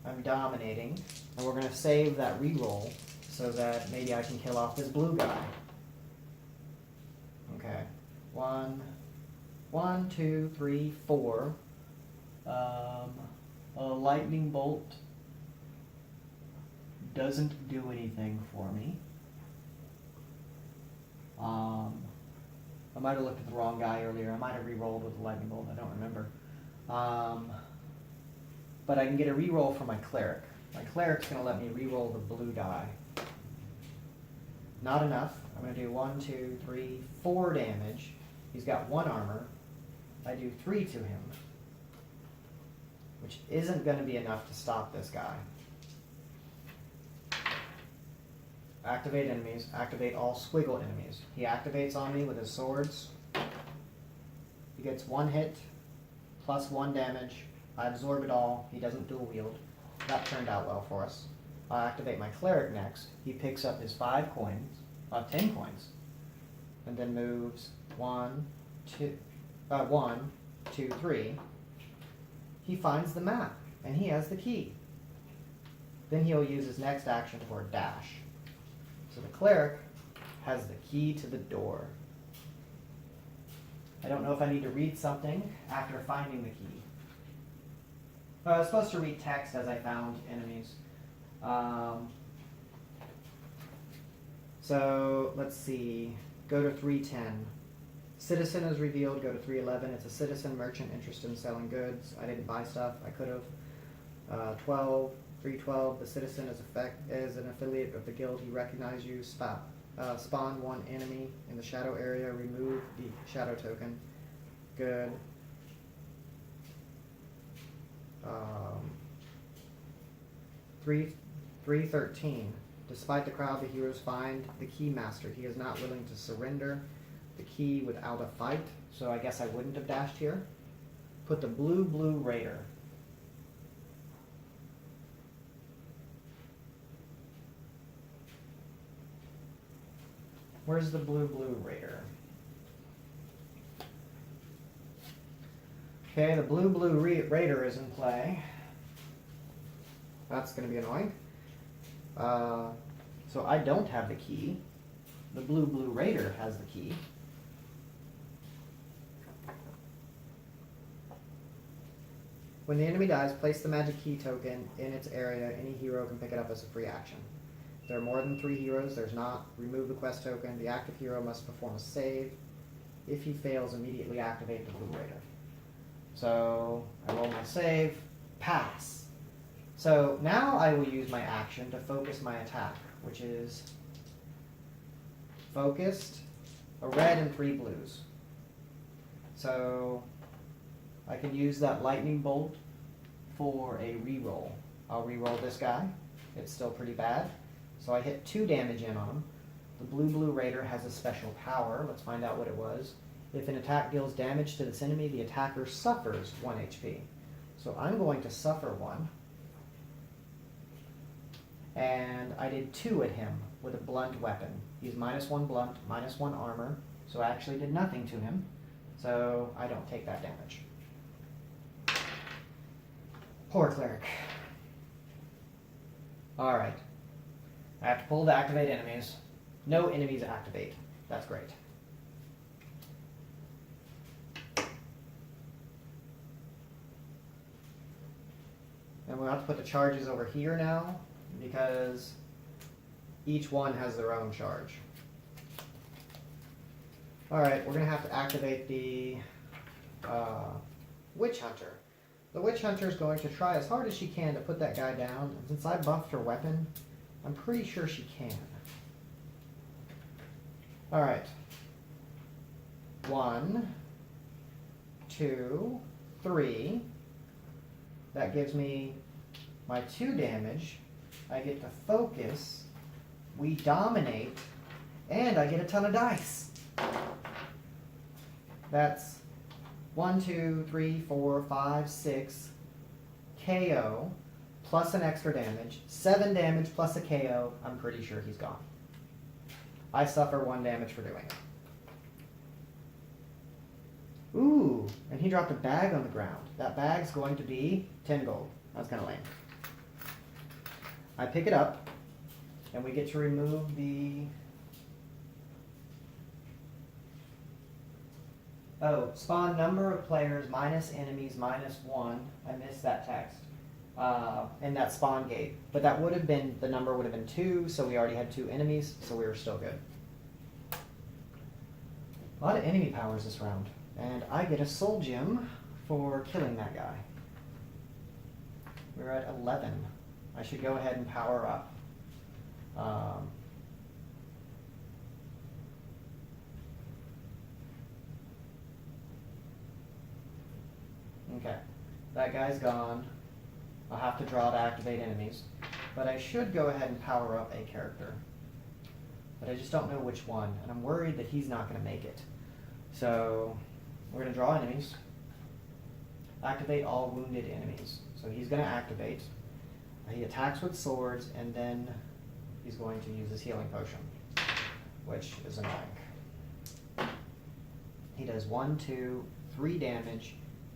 I'm dominating. And we're going to save that reroll so that maybe I can kill off this blue guy. Okay. 1, 2, 3, 4. A lightning bolt doesn't do anything for me. I might have looked at the wrong guy earlier. I might have re-rolled with the lightning bolt. I don't remember. But I can get a re-roll for my cleric. My cleric's going to let me re-roll the blue die. Not enough. I'm going to do 1, 2, 3, 4 damage. He's got 1 armor. I do 3 to him, which isn't going to be enough to stop this guy. Activate enemies. Activate all squiggle enemies. He activates on me with his swords. He gets 1 hit, plus 1 damage. I absorb it all. He doesn't dual wield. That turned out well for us. I'll activate my cleric next. He picks up his 10 coins, and then moves 1, 2, 3. He finds the map, and he has the key. Then he'll use his next action for a dash. So the cleric has the key to the door. I don't know if I need to read something after finding the key. I was supposed to read text as I found enemies. So let's see. Go to 310. Citizen is revealed. Go to 311. It's a citizen merchant interested in selling goods. I didn't buy stuff. I could have. 312. The citizen is an affiliate of the guild. He recognizes you. Spawn 1 enemy in the shadow area. Remove the shadow token. Good. 313. Despite the crowd, the heroes find the key master. He is not willing to surrender the key without a fight, so I guess I wouldn't have dashed here. Put the blue raider. Where's the blue raider? Okay, the blue raider is in play. That's going to be annoying. So I don't have the key. The blue raider has the key. When the enemy dies, place the magic key token in its area. Any hero can pick it up as a free action. If there are more than 3 heroes, there's not. Remove the quest token. The active hero must perform a save. If he fails, immediately activate the blue raider. So I roll my save. Pass. So now I will use my action to focus my attack, which is focused, a red and 3 blues. So I can use that lightning bolt for a reroll. I'll reroll this guy. It's still pretty bad. So I hit 2 damage in on him. The blue raider has a special power. Let's find out what it was. If an attack deals damage to this enemy, the attacker suffers 1 HP. So I'm going to suffer 1. And I did 2 at him with a blunt weapon. He's -1 blunt, -1 armor, so I actually did nothing to him. So I don't take that damage. Poor cleric. Alright. I have to pull to activate enemies. No enemies activate. That's great. And we'll have to put the charges over here now because each one has their own charge. Alright, we're going to have to activate the Witch Hunter. The Witch Hunter is going to try as hard as she can to put that guy down. And since I buffed her weapon, I'm pretty sure she can. Alright. 1, 2, 3. That gives me my 2 damage. I get to focus. We dominate. And I get a ton of dice. That's 1, 2, 3, 4, 5, 6 KO plus an extra damage. 7 damage plus a KO. I'm pretty sure he's gone. I suffer 1 damage for doing it. Ooh, and he dropped a bag on the ground. That bag's going to be 10 gold. That's kind of lame. I pick it up, and we get to remove the... Oh, spawn number of players minus enemies minus 1. I missed that text. In that spawn gate. But that would have been, the number would have been 2, so we already had 2 enemies, so we were still good. A lot of enemy powers this round. And I get a soul gem for killing that guy. We're at 11. I should go ahead and power up. Okay, that guy's gone. I'll have to draw to activate enemies. But I should go ahead and power up a character. But I just don't know which one, and I'm worried that he's not going to make it. So we're going to draw enemies. Activate all wounded enemies. So he's going to activate. He attacks with swords, and then he's going to use his healing potion, which is annoying. He does 1, 2, 3 damage,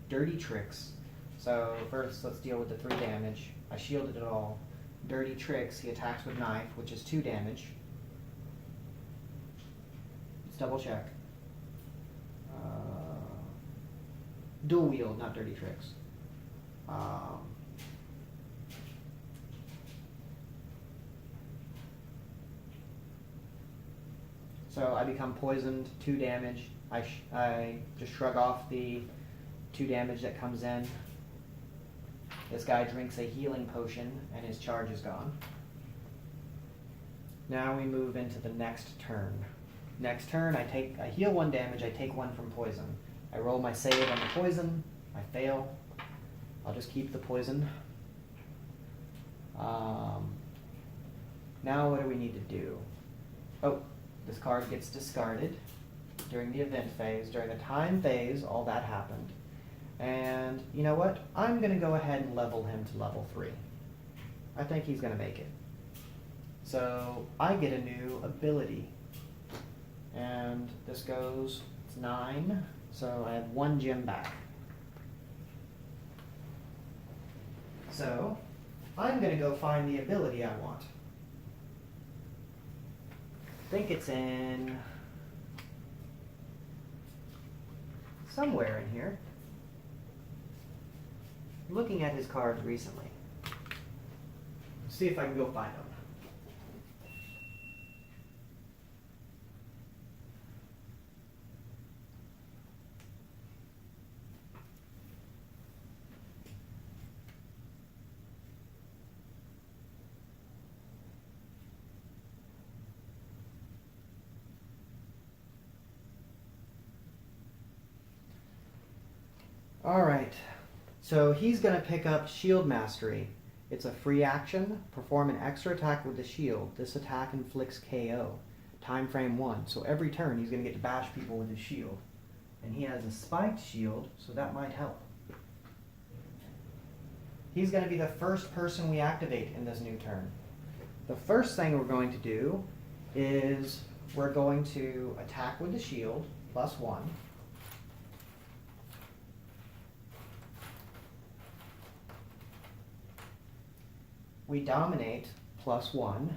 dirty tricks. So first, let's deal with the 3 damage. I shielded it all. Dirty tricks, he attacks with knife, which is 2 damage. Let's double check. Dual wield, not dirty tricks. So I become poisoned, 2 damage. I just shrug off the 2 damage that comes in. This guy drinks a healing potion and his charge is gone. Now we move into the next turn. Next turn I heal 1 damage, I take 1 from poison. I roll my save on the poison, I fail. I'll just keep the poison. Now what do we need to do? Oh, this card gets discarded during the event phase. During the time phase, all that happened. And you know what? I'm going to go ahead and level him to level 3. I think he's going to make it. So I get a new ability. And this goes, it's 9. So I have 1 gem back. So I'm going to go find the ability I want. I think it's in somewhere in here. Looking at his cards recently. See if I can go find them. All right. So he's going to pick up Shield Mastery. It's a free action. Perform an extra attack with the shield. This attack inflicts KO. Time frame 1. So every turn he's going to get to bash people with his shield. And he has a spiked shield, so that might help. He's going to be the first person we activate in this new turn. The first thing we're going to do is we're going to attack with the shield, +1. We dominate, +1.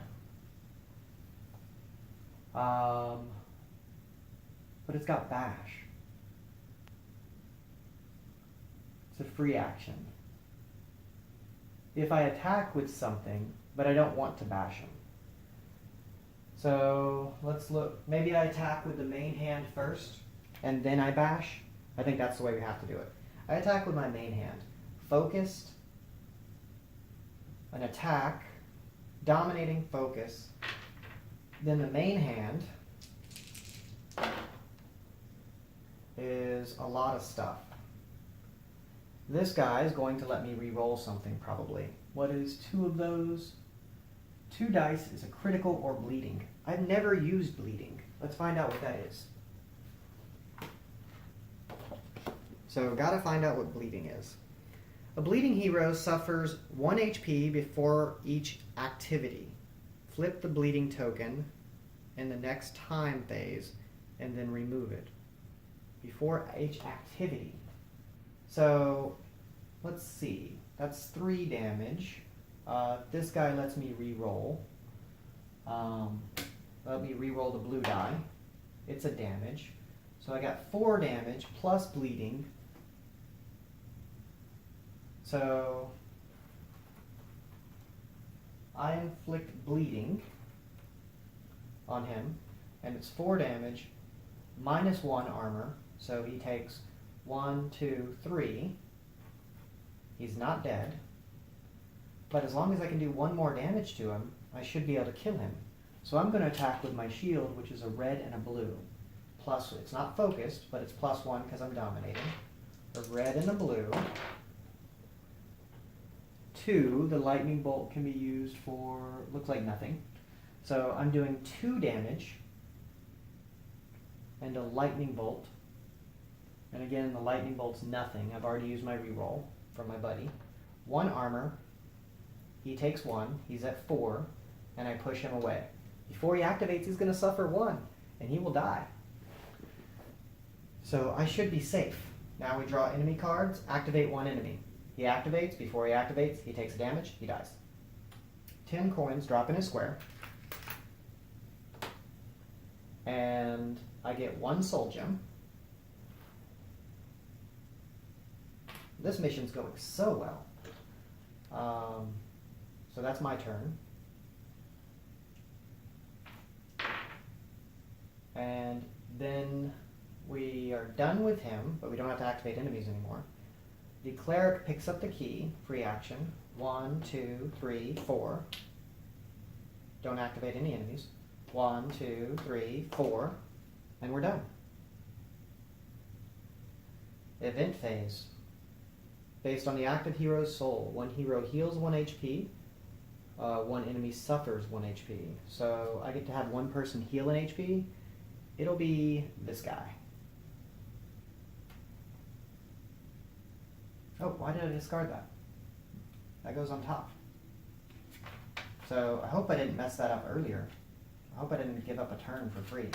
But it's got bash. It's a free action. if I attack with something, but I don't want to bash him. So let's look. Maybe I attack with the main hand first, and then I bash. I think that's the way we have to do it. I attack with my main hand. Focused, an attack, dominating focus. Then the main hand is a lot of stuff. This guy is going to let me re-roll something probably. What is 2 of those? 2 dice is a critical or bleeding. I've never used bleeding. Let's find out what that is. So gotta find out what bleeding is. A bleeding hero suffers 1 HP before each activity. Flip the bleeding token in the next time phase and then remove it. Before each activity. So let's see. That's 3 damage. This guy lets me re-roll. Let me re-roll the blue die. It's a damage. So I got 4 damage plus bleeding. So I inflict bleeding on him, and it's 4 damage minus 1 armor. So he takes 1, 2, 3. He's not dead. But as long as I can do 1 more damage to him, I should be able to kill him. So I'm going to attack with my shield, which is a red and a blue. Plus, it's not focused, but it's +1 because I'm dominating. A red and a blue. 2, the lightning bolt can be used for, looks like nothing. So I'm doing 2 damage and a lightning bolt. And again, the lightning bolt's nothing. I've already used my reroll from my buddy. 1 armor. He takes 1. He's at 4. And I push him away. Before he activates, he's going to suffer 1. And he will die. So I should be safe. Now we draw enemy cards. Activate 1 enemy. He activates. Before he activates, he takes damage. He dies. 10 coins drop in his square. And I get 1 soul gem. This mission's going so well. So that's my turn. And then we are done with him, but we don't have to activate enemies anymore. The cleric picks up the key, free action. 1, 2, 3, 4. Don't activate any enemies. 1, 2, 3, 4. And we're done. Event phase. Based on the active hero's soul, 1 hero heals 1 HP, 1 enemy suffers 1 HP. So I get to have 1 person heal an HP. It'll be this guy. Oh, why did I discard that? That goes on top. So I hope I didn't mess that up earlier. I hope I didn't give up a turn for free.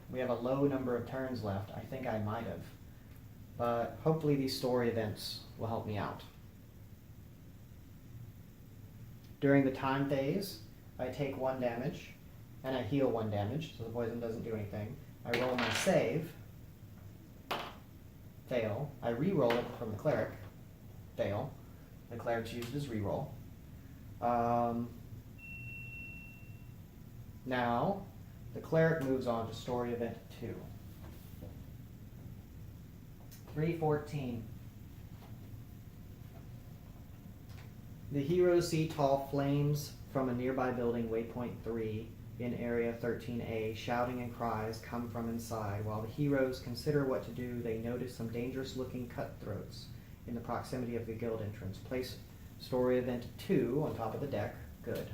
We have a low number of turns left. I think I might have. But hopefully these story events will help me out. During the time phase, I take 1 damage, and I heal 1 damage, so the poison doesn't do anything. I roll my save, fail. I re-roll it from the cleric, fail. The cleric's used his re-roll. Now, the cleric moves on to story event 2. 3:14. The heroes see tall flames from a nearby building, waypoint 3, in area 13A. Shouting and cries come from inside. While the heroes consider what to do, they notice some dangerous-looking cutthroats in the proximity of the guild entrance. Place story event 2 on top of the deck. Good.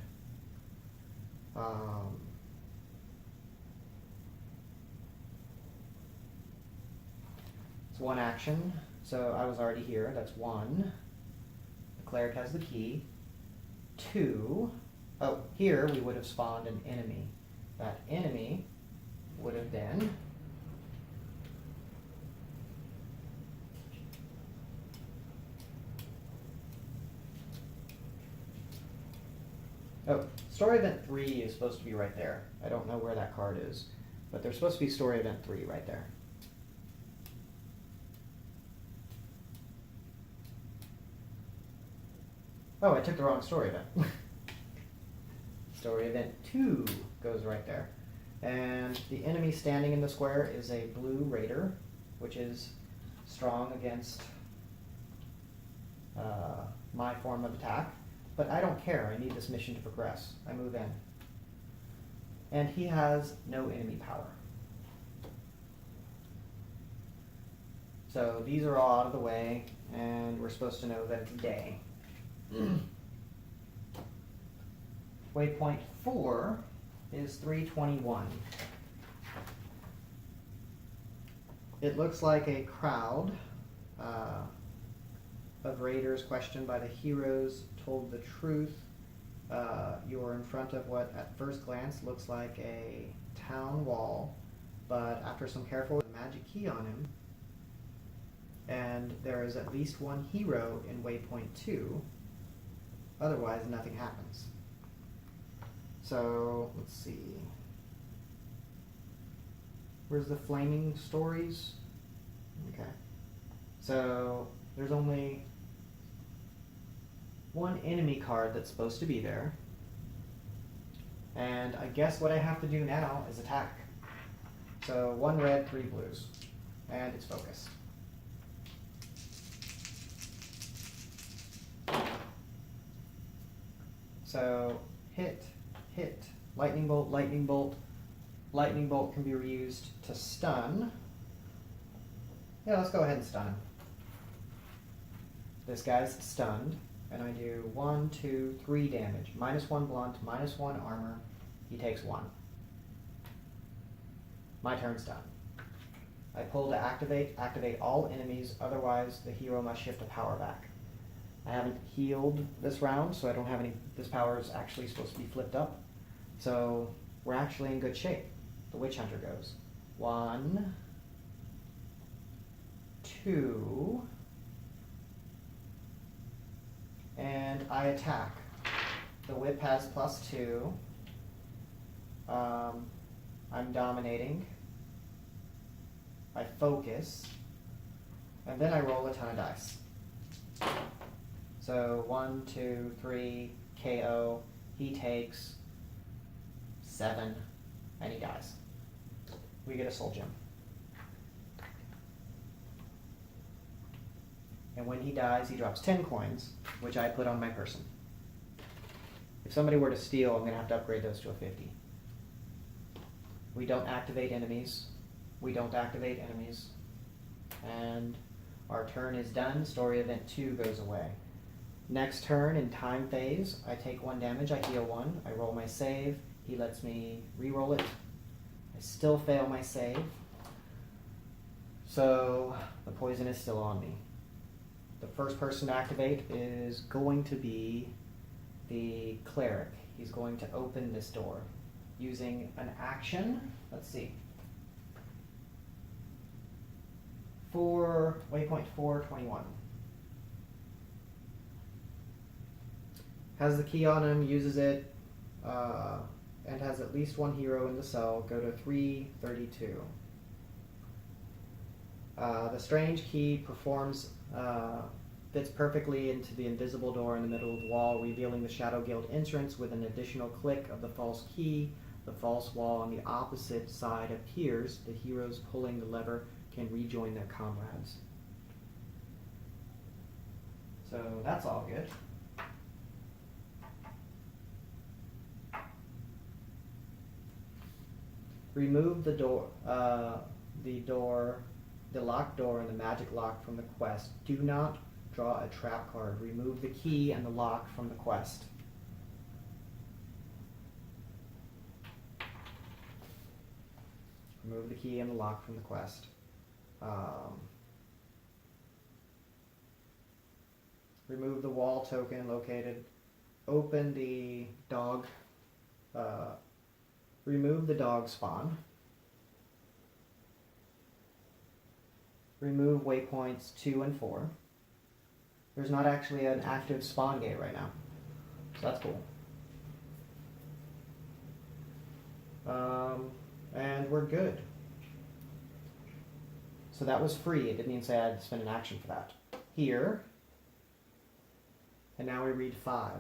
It's 1 action, so I was already here. That's 1. The cleric has the key. 2. Oh, here we would have spawned an enemy. That enemy would have been oh, story event 3 is supposed to be right there. I don't know where that card is, but there's supposed to be story event 3 right there. Oh, I took the wrong story event. Story event 2 goes right there. And the enemy standing in the square is a blue raider, which is strong against my form of attack. But I don't care. I need this mission to progress. I move in. And he has no enemy power. So these are all out of the way, and we're supposed to know that it's day. Waypoint 4 is 321. It looks like a crowd of raiders questioned by the heroes told the truth. You're in front of what at first glance looks like a town wall, but after some careful with a magic key on him, and there is at least one hero in waypoint 2, otherwise nothing happens. So, let's see. Where's the flaming stories? Okay. So, there's only one enemy card that's supposed to be there. And I guess what I have to do now is attack. So, 1 red, 3 blues. And it's focused. So, hit, hit, lightning bolt, lightning bolt. Lightning bolt can be reused to stun. Yeah, let's go ahead and stun him. This guy's stunned, and I do 1, 2, 3 damage. -1 blunt, -1 armor. He takes 1. My turn's done. I pull to activate all enemies, otherwise the hero must shift a power back. I haven't healed this round, so I don't have any. This power is actually supposed to be flipped up. So we're actually in good shape. The Witch Hunter goes 1, 2, and I attack. The whip has +2. I'm dominating. I focus, and then I roll a ton of dice. So 1, 2, 3, KO. He takes 7, and he dies. We get a soul gem. And when he dies, he drops 10 coins, which I put on my person. If somebody were to steal, I'm going to have to upgrade those to a 50. We don't activate enemies. We don't activate enemies. And our turn is done. Story event 2 goes away. Next turn in time phase, I take 1 damage, I heal 1, I roll my save, he lets me re-roll it. I still fail my save. So the poison is still on me. The first person to activate is going to be the cleric. He's going to open this door using an action. Let's see. For waypoint 421. Has the key on him, uses it, and has at least 1 hero in the cell. Go to 332. The strange key fits perfectly into the invisible door in the middle of the wall, revealing the Shadow Guild entrance with an additional click of the false key. The false wall on the opposite side appears. The heroes pulling the lever can rejoin their comrades. So that's all good. Remove the locked door and the magic lock from the quest. Do not draw a trap card. Remove the key and the lock from the quest. Remove the key and the lock from the quest. Remove the wall token located. Open the dog. Remove the dog spawn. Remove waypoints 2 and 4. There's not actually an active spawn gate right now, so that's cool. And we're good. So that was free. It didn't even say I had to spend an action for that. Here, And now we read 5.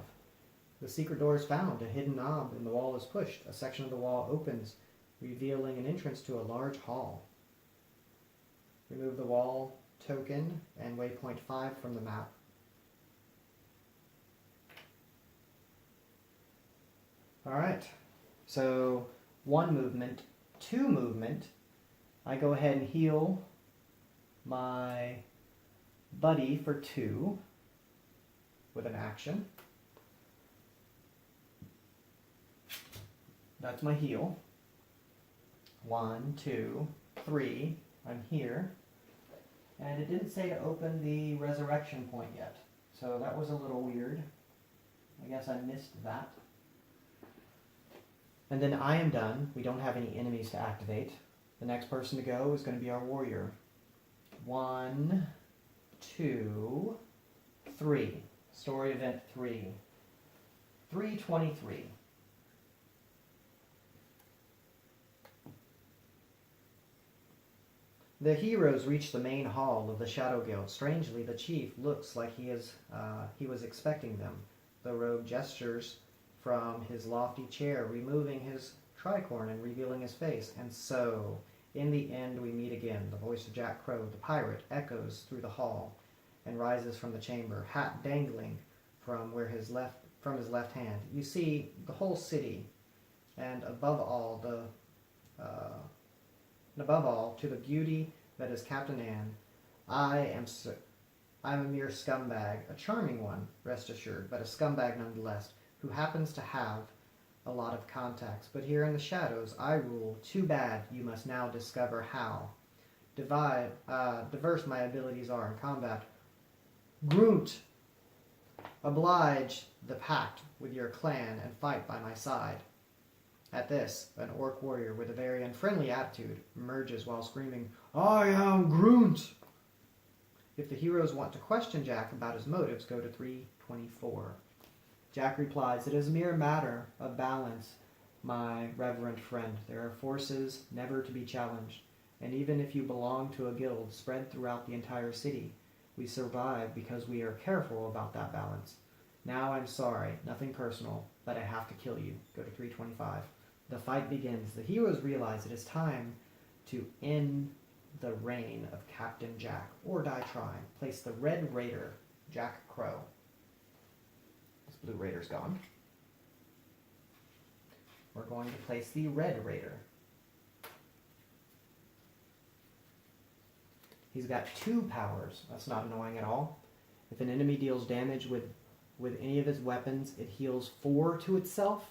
The secret door is found. A hidden knob in the wall is pushed. A section of the wall opens, revealing an entrance to a large hall. Remove the wall token and waypoint 5 from the map. Alright, so 1 movement, 2 movement. I go ahead and heal my buddy for 2 with an action. That's my heal. 1, 2, 3. I'm here. And it didn't say to open the resurrection point yet. So that was a little weird. I guess I missed that. And then I am done. We don't have any enemies to activate. The next person to go is going to be our warrior. 1, 2, 3. Story event 3. 323. The heroes reach the main hall of the Shadow Guild. Strangely, the chief looks like he was expecting them. The rogue gestures from his lofty chair, removing his tricorn and revealing his face. And so, in the end, we meet again. The voice of Jack Crow, the pirate, echoes through the hall and rises from the chamber, hat dangling from his left hand. You see the whole city, and above all, to the beauty that is Captain Anne, I'm a mere scumbag, a charming one, rest assured, but a scumbag nonetheless, who happens to have a lot of contacts. But here in the shadows, I rule. Too bad. You must now discover how. Diverse my abilities are in combat. Groot, oblige the pact with your clan and fight by my side. At this, an orc warrior with a very unfriendly attitude emerges while screaming, I am Groot! If the heroes want to question Jack about his motives, go to 324. Jack replies, it is a mere matter of balance, my reverend friend. There are forces never to be challenged, and even if you belong to a guild spread throughout the entire city, we survive because we are careful about that balance. Now I'm sorry, nothing personal, but I have to kill you. Go to 325. The fight begins. The heroes realize it is time to end the reign of Captain Jack, or die trying. Place the Red Raider, Jack Crow. This Blue Raider's gone. We're going to place the Red Raider. He's got 2 powers. That's not annoying at all. If an enemy deals damage with any of his weapons, it heals 4 to itself.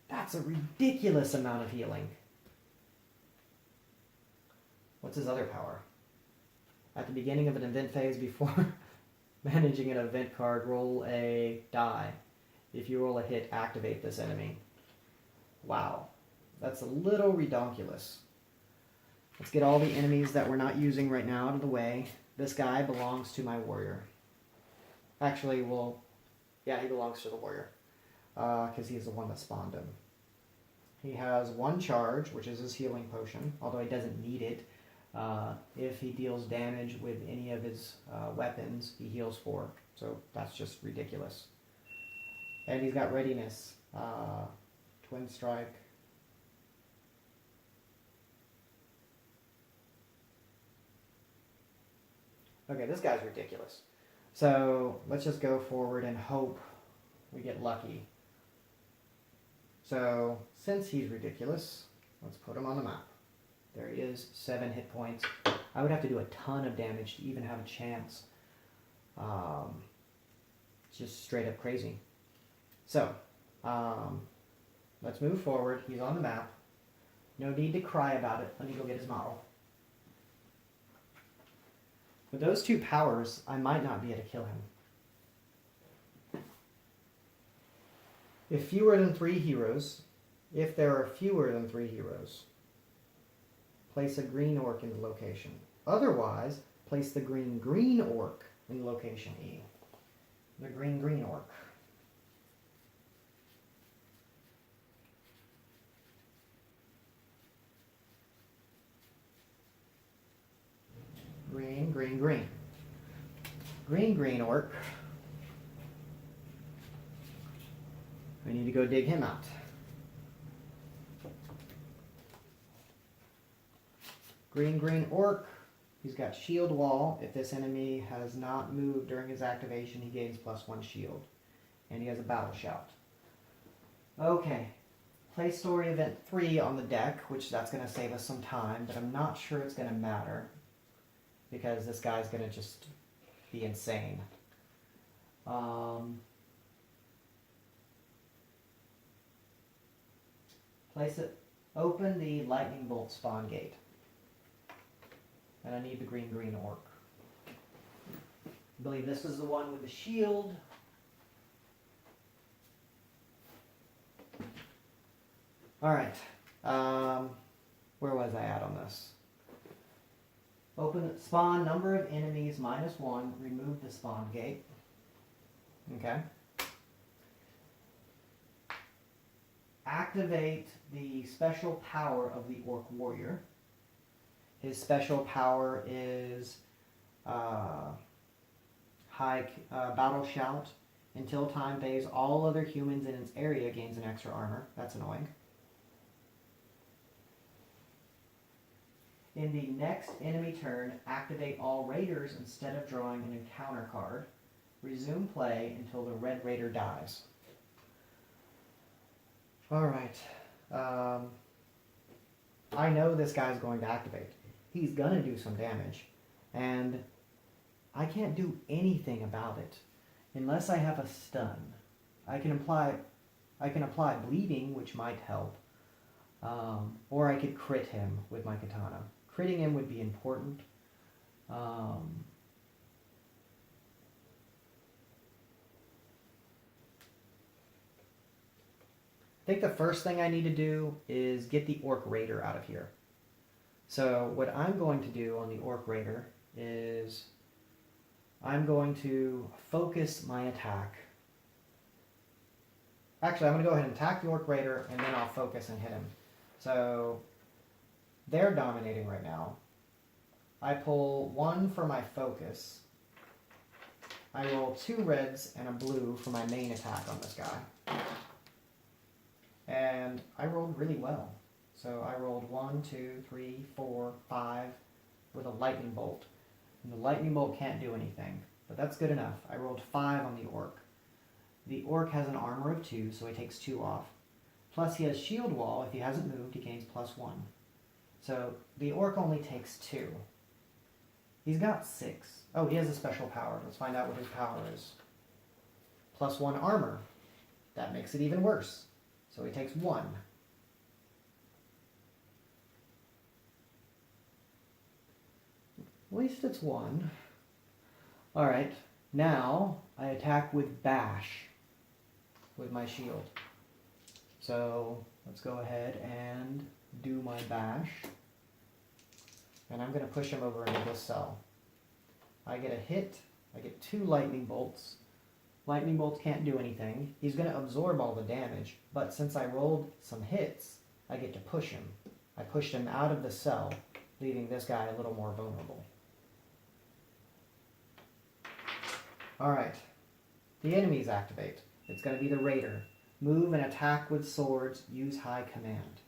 That's a ridiculous amount of healing. What's his other power? At the beginning of an event phase before managing an event card, roll a die. If you roll a hit, activate this enemy. Wow. That's a little redonkulous. Let's get all the enemies that we're not using right now out of the way. This guy belongs to my warrior. Actually, well, yeah, he belongs to the warrior. Because he's the one that spawned him. He has 1 charge, which is his healing potion, although he doesn't need it. If he deals damage with any of his weapons, he heals 4. So that's just ridiculous. And he's got readiness. Twin strike. Okay, this guy's ridiculous. So let's just go forward and hope we get lucky. So since he's ridiculous, let's put him on the map. There he is, 7 hit points. I would have to do a ton of damage to even have a chance. It's just straight up crazy. So, let's move forward. He's on the map. No need to cry about it. Let me go get his model. With those 2 powers, I might not be able to kill him. If there are fewer than 3 heroes, place a green orc in the location. Otherwise, place the green orc in location E. The green orc. Green orc. I need to go dig him out. Green orc. He's got shield wall. If this enemy has not moved during his activation, he gains +1 shield. And he has a battle shout. Okay. Play story event 3 on the deck, which that's going to save us some time, but I'm not sure it's going to matter because this guy's going to just be insane. Place it. Open the lightning bolt spawn gate. And I need the green orc. I believe this is the one with the shield. Alright. Where was I at on this? Open spawn number of enemies -1. Remove the spawn gate. Okay. Activate the special power of the orc warrior. His special power is high battle shout. Until time phase, all other humans in its area gains an extra armor. That's annoying. In the next enemy turn, activate all raiders instead of drawing an encounter card. Resume play until the red raider dies. Alright. I know this guy's going to activate. He's going to do some damage. And I can't do anything about it unless I have a stun. I can apply bleeding, which might help. Or I could crit him with my katana. Critting him would be important. I think the first thing I need to do is get the orc raider out of here. So what I'm going to do on the orc raider is I'm going to focus my attack. Actually, I'm going to go ahead and attack the orc raider and then I'll focus and hit him. So they're dominating right now. I pull 1 for my focus. I roll 2 reds and a blue for my main attack on this guy. And I rolled really well. So I rolled 1, 2, 3, 4, 5 with a lightning bolt. And the lightning bolt can't do anything, but that's good enough. I rolled 5 on the orc. The orc has an armor of 2, so he takes 2 off. Plus he has shield wall. If he hasn't moved, he gains +1. So the orc only takes 2. He's got 6. Oh, he has a special power. Let's find out what his power is. +1 armor. That makes it even worse. So he takes 1. At least it's 1. Alright, now I attack with bash with my shield. So let's go ahead and do my bash. And I'm going to push him over into this cell. I get a hit. I get 2 lightning bolts. Lightning bolts can't do anything. He's going to absorb all the damage, but since I rolled some hits, I get to push him. I pushed him out of the cell, leaving this guy a little more vulnerable. Alright, the enemies activate. It's going to be the raider. Move and attack with swords. Use high command.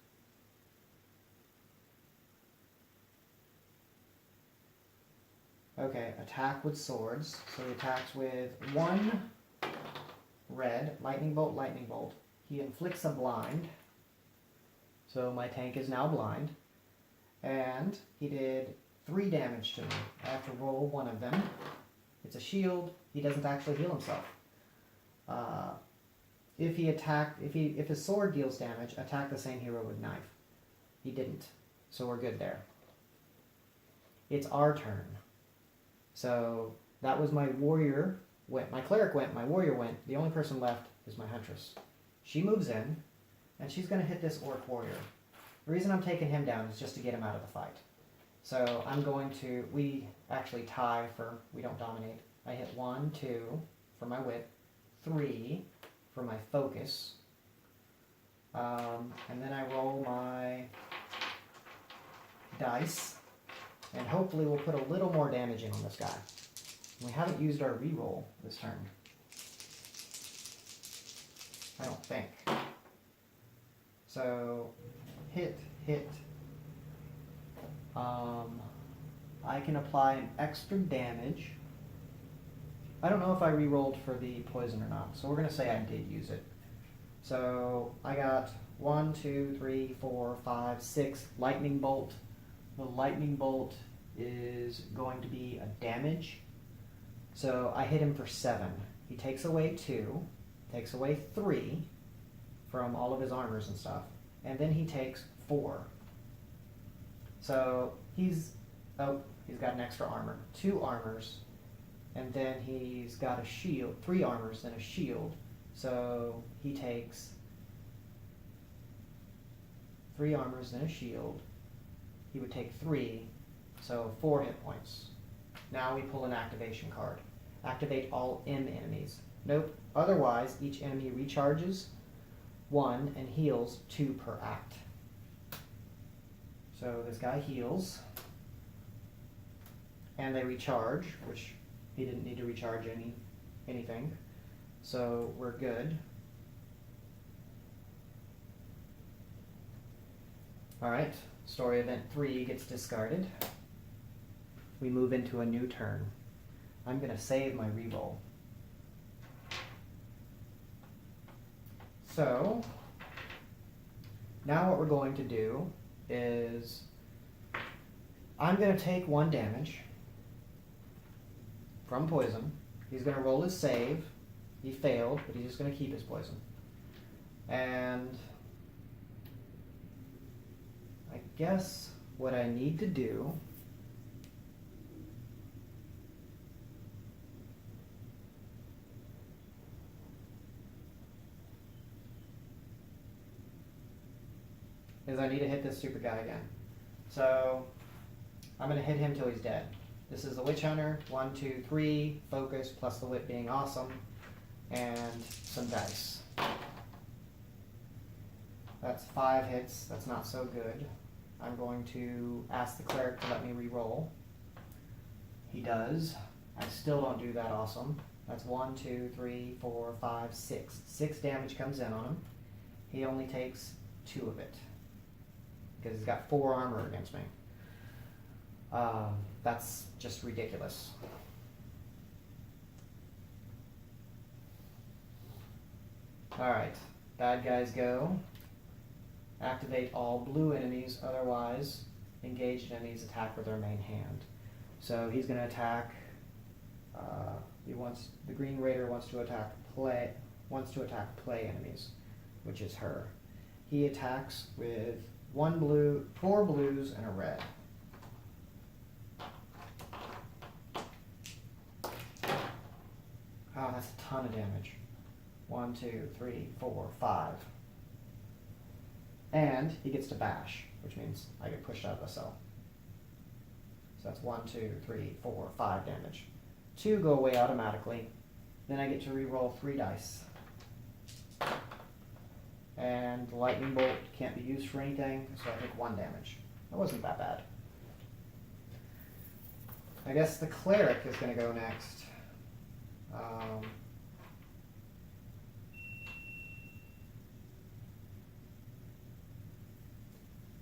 Okay, attack with swords. So he attacks with 1 red, lightning bolt. He inflicts a blind. So my tank is now blind. And he did 3 damage to me. I have to roll 1 of them. It's a shield. He doesn't actually heal himself. If his sword deals damage, attack the same hero with knife. He didn't. So we're good there. It's our turn. So that was my warrior went. My cleric went, my warrior went. The only person left is my huntress. She moves in, and she's going to hit this orc warrior. The reason I'm taking him down is just to get him out of the fight. So I'm going to, we actually tie for, we don't dominate. I hit 1, 2 for my wit, 3 for my focus, and then I roll my dice, and hopefully we'll put a little more damage in on this guy. We haven't used our reroll this turn. I don't think. So, hit. I can apply an extra damage. I don't know if I re-rolled for the poison or not, so we're going to say I did use it. So I got 1, 2, 3, 4, 5, 6 lightning bolt. The lightning bolt is going to be a damage. So I hit him for 7. He takes away 2, takes away 3 from all of his armors and stuff, and then he takes 4. So he's got an extra armor, 2 armors, and then he's got a shield, 3 armors, then a shield. So he takes 3 armors, then a shield. He would take 3, so 4 hit points. Now we pull an activation card. Activate all M enemies. Nope. Otherwise, each enemy recharges 1 and heals 2 per act. So this guy heals, and they recharge, which he didn't need to recharge anything. So we're good. Alright, story event 3 gets discarded. We move into a new turn. I'm going to save my reroll. So, now what we're going to do is I'm going to take 1 damage from poison. He's going to roll his save. He failed, but he's just going to keep his poison. And I guess what I need to do is I need to hit this stupid guy again. So I'm going to hit him till he's dead. This is the Witch Hunter. 1, 2, 3. Focus plus the wit being awesome. And some dice. That's 5 hits. That's not so good. I'm going to ask the cleric to let me re-roll. He does. I still don't do that awesome. That's 1, 2, 3, 4, 5, 6. 6 damage comes in on him. He only takes 2 of it, because he's got 4 armor against me. That's just ridiculous. Alright, bad guys go. Activate all blue enemies, otherwise engaged enemies attack with their main hand. So he's going to attack, the Green Raider wants to attack play enemies, which is her. He attacks with 1 blue, 4 blues, and a red. Oh, that's a ton of damage. 1, 2, 3, 4, 5. And he gets to bash, which means I get pushed out of the cell. So that's 1, 2, 3, 4, 5 damage. 2 go away automatically. Then I get to re-roll 3 dice. And the lightning bolt can't be used for anything, so I take 1 damage. That wasn't that bad. I guess the cleric is going to go next.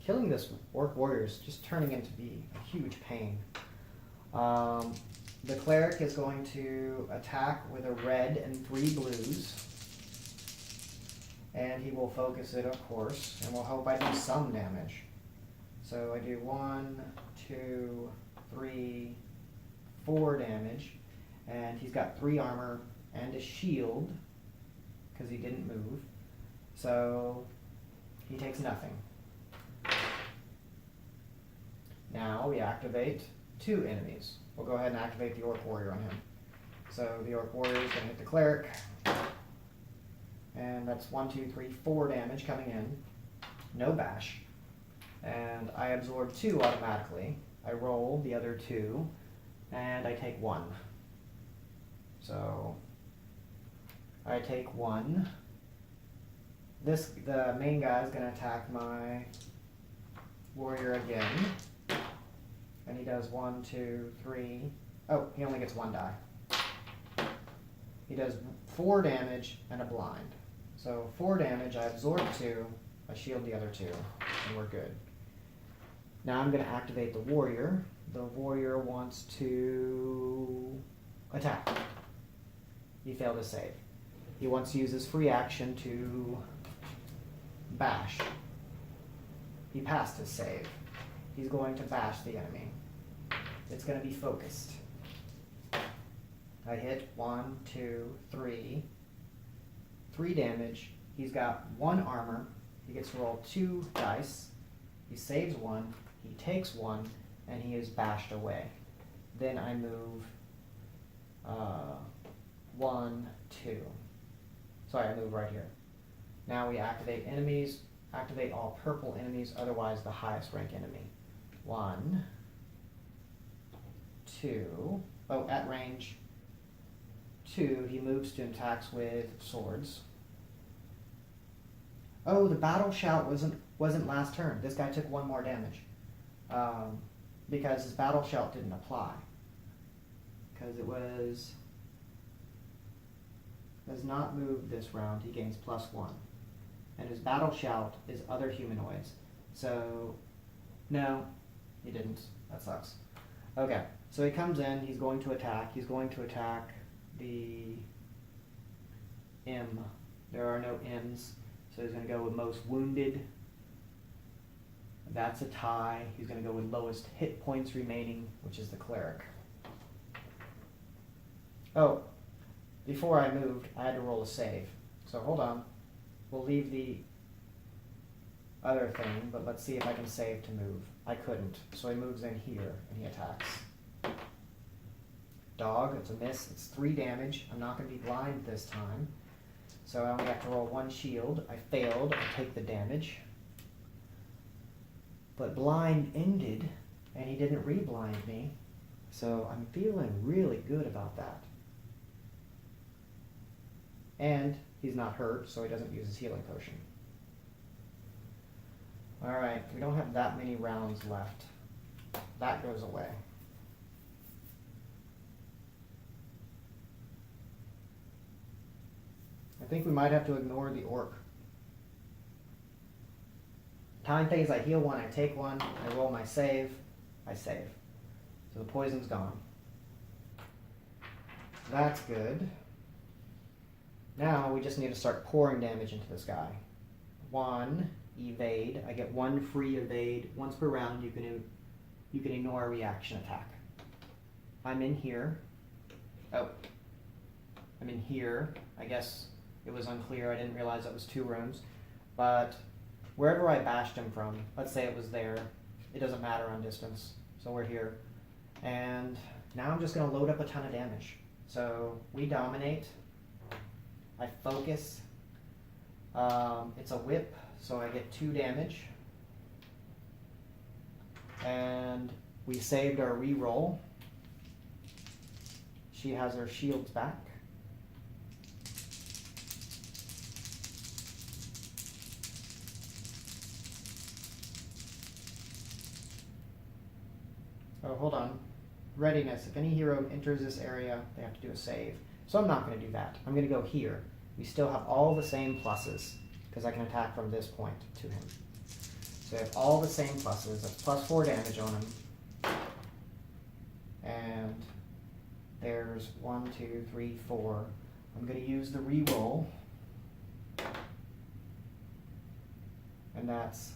Killing this orc warrior is just turning into be a huge pain. The cleric is going to attack with a red and 3 blues. And he will focus it, of course, and we'll hope I do some damage. So I do 1, 2, 3, 4 damage. And he's got 3 armor and a shield, because he didn't move. So he takes nothing. Now we activate 2 enemies. We'll go ahead and activate the Orc Warrior on him. So the Orc Warrior is going to hit the Cleric. And that's 1, 2, 3, 4 damage coming in. No bash. And I absorb 2 automatically. I roll the other 2, and I take 1. So I take 1. The main guy is going to attack my warrior again. And he does 1, 2, 3. Oh, he only gets 1 die. He does 4 damage and a blind. So 4 damage, I absorb 2, I shield the other 2, and we're good. Now I'm going to activate the warrior. The warrior wants to attack. He failed his save. He wants to use his free action to bash. He passed his save. He's going to bash the enemy. It's going to be focused. I hit 1, 2, 3. 3 damage. He's got 1 armor. He gets to roll 2 dice. He saves 1. He takes 1. And he is bashed away. Then I move 1, 2. Sorry, I move right here. Now we activate enemies. Activate all purple enemies, otherwise the highest rank enemy. 1, 2. Oh, at range 2, he moves to attacks with swords. Oh, the battle shout wasn't last turn. This guy took 1 more damage. Because his battle shout didn't apply. Because it has not moved this round, he gains +1. And his battle shout is other humanoids. So, no, he didn't. That sucks. Okay, so he comes in, he's going to attack. He's going to attack the M. There are no M's, so he's going to go with most wounded. That's a tie. He's going to go with lowest hit points remaining, which is the cleric. Oh, before I moved, I had to roll a save. So hold on. We'll leave the other thing, but let's see if I can save to move. I couldn't, so he moves in here and he attacks. Dog, it's a miss. It's 3 damage. I'm not going to be blind this time. So I only have to roll 1 shield. I failed. I take the damage. But blind ended, and he didn't re-blind me. So I'm feeling really good about that. And he's not hurt, so he doesn't use his healing potion. Alright, we don't have that many rounds left. That goes away. I think we might have to ignore the orc. Time phase, I heal 1, I take 1, I roll my save, I save. So the poison's gone. That's good. Now we just need to start pouring damage into this guy. 1, evade. I get 1 free evade. Once per round you can ignore a reaction attack. I'm in here. Oh. I'm in here. I guess it was unclear. I didn't realize that was 2 rooms. But wherever I bashed him from, let's say it was there, it doesn't matter on distance. So we're here. And now I'm just going to load up a ton of damage. So we dominate. I focus. It's a whip, so I get 2 damage. And we saved our reroll. She has her shields back. Oh, hold on. Readiness. If any hero enters this area, they have to do a save. So I'm not going to do that. I'm going to go here. We still have all the same pluses, because I can attack from this point to him. So I have all the same pluses. That's +4 damage on him. And there's 1, 2, 3, 4. I'm going to use the reroll. And that's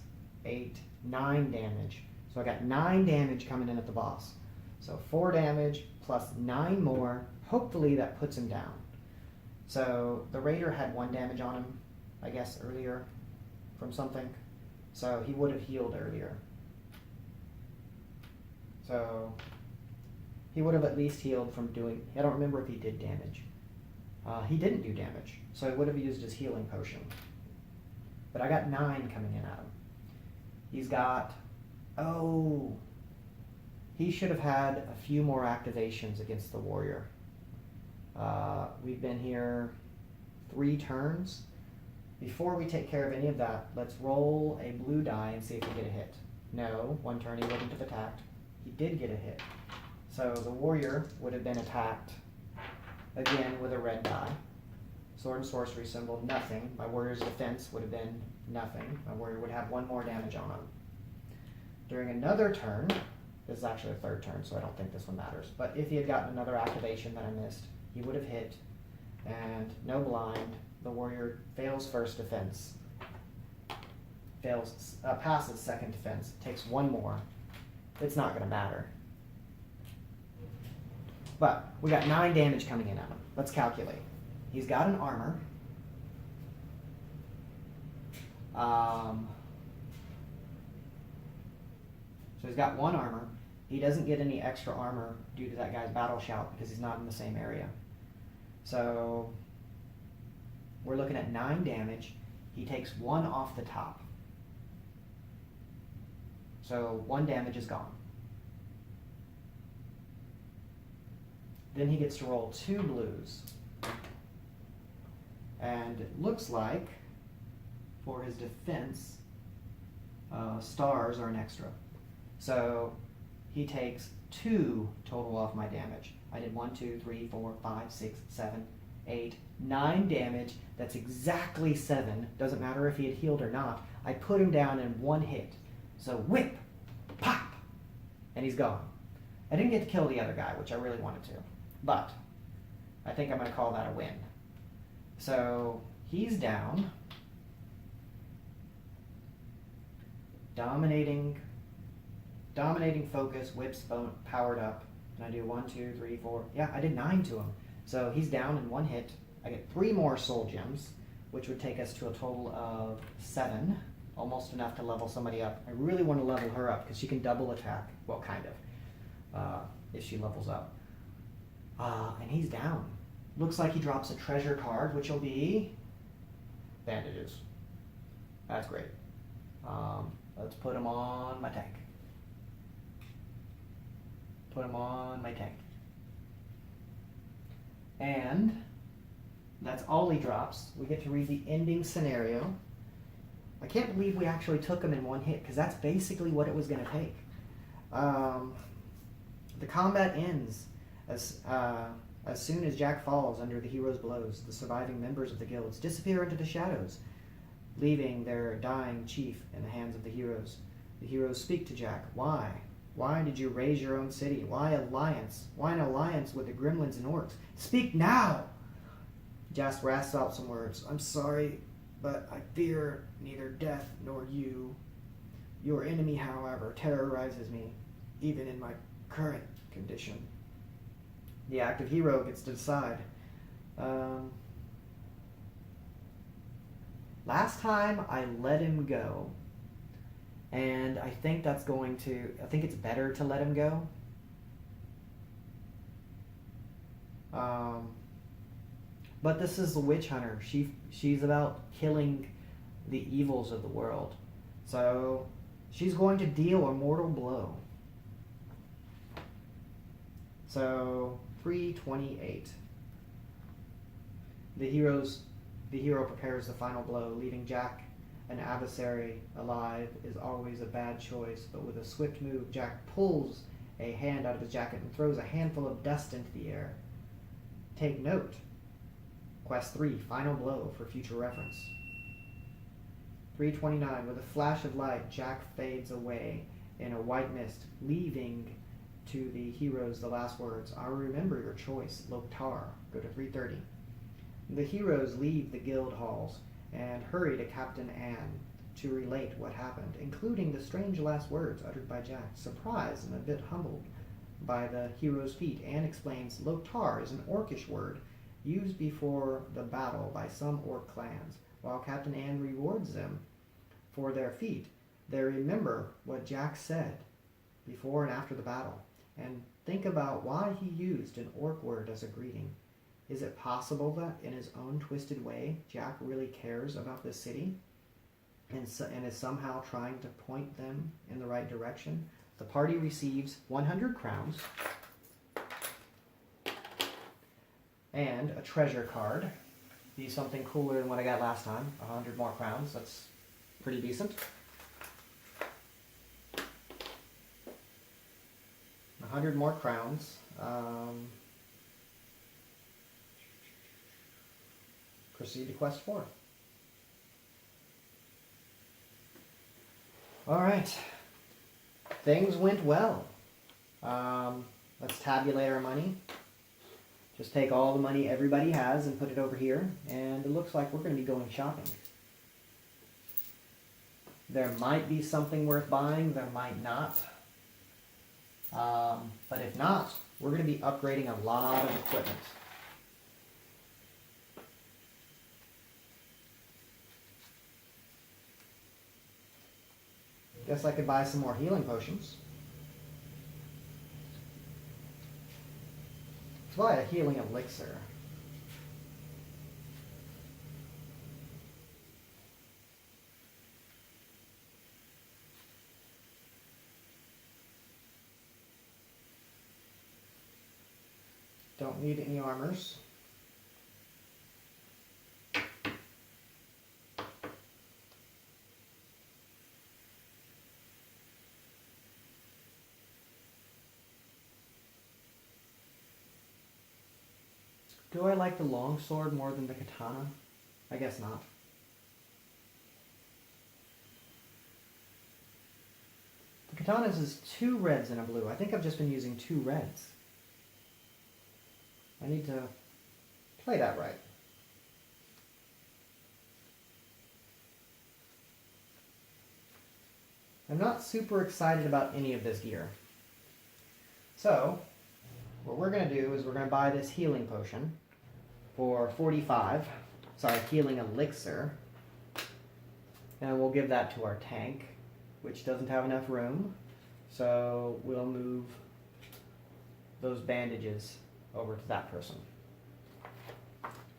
8, 9 damage. So I got 9 damage coming in at the boss. So 4 damage plus 9 more. Hopefully that puts him down. So the raider had 1 damage on him, I guess, earlier from something. So he would have healed earlier. So he would have at least healed from doing... I don't remember if he did damage. He didn't do damage, so he would have used his healing potion. But I got 9 coming in at him. He's got... Oh! He should have had a few more activations against the warrior. We've been here 3 turns. Before we take care of any of that, let's roll a blue die and see if we get a hit. No, 1 turn he wouldn't have attacked. He did get a hit. So the warrior would have been attacked again with a red die. sword and sorcery symbol, nothing. My warrior's defense would have been nothing. My warrior would have 1 more damage on him. During another turn, this is actually a 3rd turn, so I don't think this one matters, but if he had gotten another activation that I missed, he would have hit, and no blind. The warrior fails 1st defense, passes 2nd defense, takes 1 more. It's not going to matter. But we got 9 damage coming in at him. Let's calculate. He's got an armor. So he's got 1 armor. He doesn't get any extra armor due to that guy's battle shout because he's not in the same area. So we're looking at 9 damage. He takes 1 off the top. So 1 damage is gone. Then he gets to roll 2 blues. And it looks like for his defense, stars are an extra. So he takes 2 total off my damage. I did 1, 2, 3, 4, 5, 6, 7, 8, 9 damage. That's exactly 7. Doesn't matter if he had healed or not. I put him down in 1 hit. So whip, pop, and he's gone. I didn't get to kill the other guy, which I really wanted to. But I think I'm going to call that a win. So he's down. Dominating focus, whips powered up. And I do 1, 2, 3, 4. Yeah, I did 9 to him. So he's down in 1 hit. I get 3 more soul gems, which would take us to a total of 7. Almost enough to level somebody up. I really want to level her up because she can double attack. Well, kind of, if she levels up. And he's down. Looks like he drops a treasure card, which will be bandages. That's great. Let's put him on my tank. Put him on my tank. And that's all he drops. We get to read the ending scenario. I can't believe we actually took him in 1 hit, because that's basically what it was going to take. The combat ends as soon as Jack falls under the hero's blows. The surviving members of the guilds disappear into the shadows, leaving their dying chief in the hands of the heroes. The heroes speak to Jack. Why? Why did you raise your own city? Why alliance? Why an alliance with the gremlins and orcs? Speak now! Jas rasps out some words. I'm sorry, but I fear neither death nor you. Your enemy, however, terrorizes me, even in my current condition. The active hero gets to decide. Last time I let him go, and I think I think it's better to let him go. But this is the witch hunter. She's about killing the evils of the world. So she's going to deal a mortal blow. So 328. The hero prepares the final blow, leaving Jack an adversary alive is always a bad choice, but with a swift move, Jack pulls a hand out of his jacket and throws a handful of dust into the air. Take note. Quest 3, final blow for future reference. 329, with a flash of light, Jack fades away in a white mist, leaving to the heroes the last words. I remember your choice, Loktar. Go to 330. The heroes leave the guild halls and hurry to Captain Anne to relate what happened, including the strange last words uttered by Jack. Surprised and a bit humbled by the hero's feat, Anne explains Loktar is an orcish word used before the battle by some orc clans. While Captain Anne rewards them for their feat, they remember what Jack said before and after the battle, and think about why he used an orc word as a greeting. Is it possible that, in his own twisted way, Jack really cares about this city and is somehow trying to point them in the right direction? The party receives 100 crowns and a treasure card. Be something cooler than what I got last time. 100 more crowns. That's pretty decent. 100 more crowns. proceed to quest 4. Alright. Things went well. Let's tabulate our money. Just take all the money everybody has and put it over here. And it looks like we're going to be going shopping. There might be something worth buying. There might not. But if not, we're going to be upgrading a lot of equipment. Guess I could buy some more healing potions. Let's buy a healing elixir. Don't need any armors. Do I like the longsword more than the katana? I guess not. The katana's is 2 reds and a blue. I think I've just been using 2 reds. I need to play that right. I'm not super excited about any of this gear. So, what we're going to do is we're going to buy this healing potion for 45. Sorry, healing elixir. And we'll give that to our tank, which doesn't have enough room. So we'll move those bandages over to that person.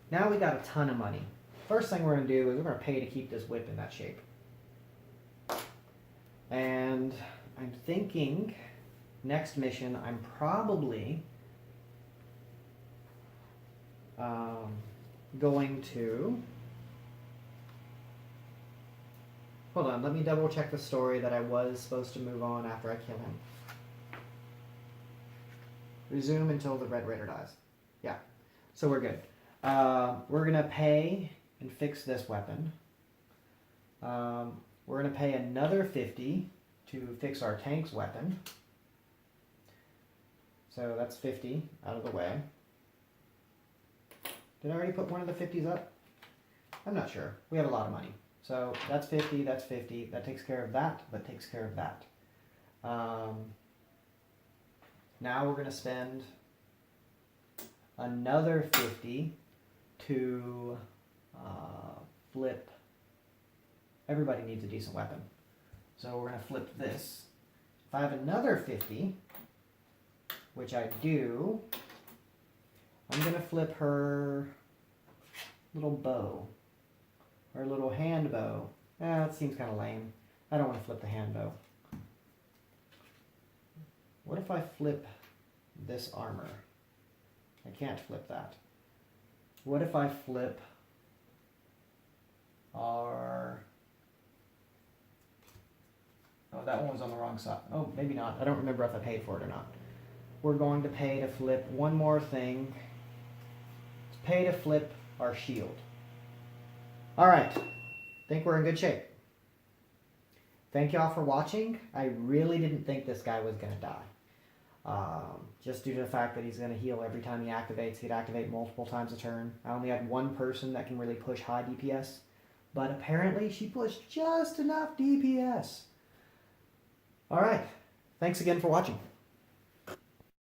Now we got a ton of money. First thing we're going to do is we're going to pay to keep this whip in that shape. And I'm thinking next mission I'm probably going to... Hold on, let me double check the story that I was supposed to move on after I kill him. Resume until the Red Raider dies. Yeah, so we're good. We're going to pay and fix this weapon. We're going to pay another 50 to fix our tank's weapon. So that's 50 out of the way. Did I already put one of the 50s up? I'm not sure. We have a lot of money. So that's 50, that's 50. That takes care of that, but takes care of that. Now we're going to spend another 50 to flip. Everybody needs a decent weapon. So we're going to flip this. If I have another 50, which I do, I'm going to flip her little bow. Her little hand bow. That seems kind of lame. I don't want to flip the hand bow. What if I flip this armor? I can't flip that. What if I flip our... Oh, that one was on the wrong side. Oh, maybe not. I don't remember if I paid for it or not. We're going to pay to flip one more thing. Let's pay to flip our shield. Alright. Think we're in good shape. Thank y'all for watching. I really didn't think this guy was going to die. Just due to the fact that he's going to heal every time he activates. He'd activate multiple times a turn. I only had one person that can really push high DPS. But apparently she pushed just enough DPS. Alright. Thanks again for watching.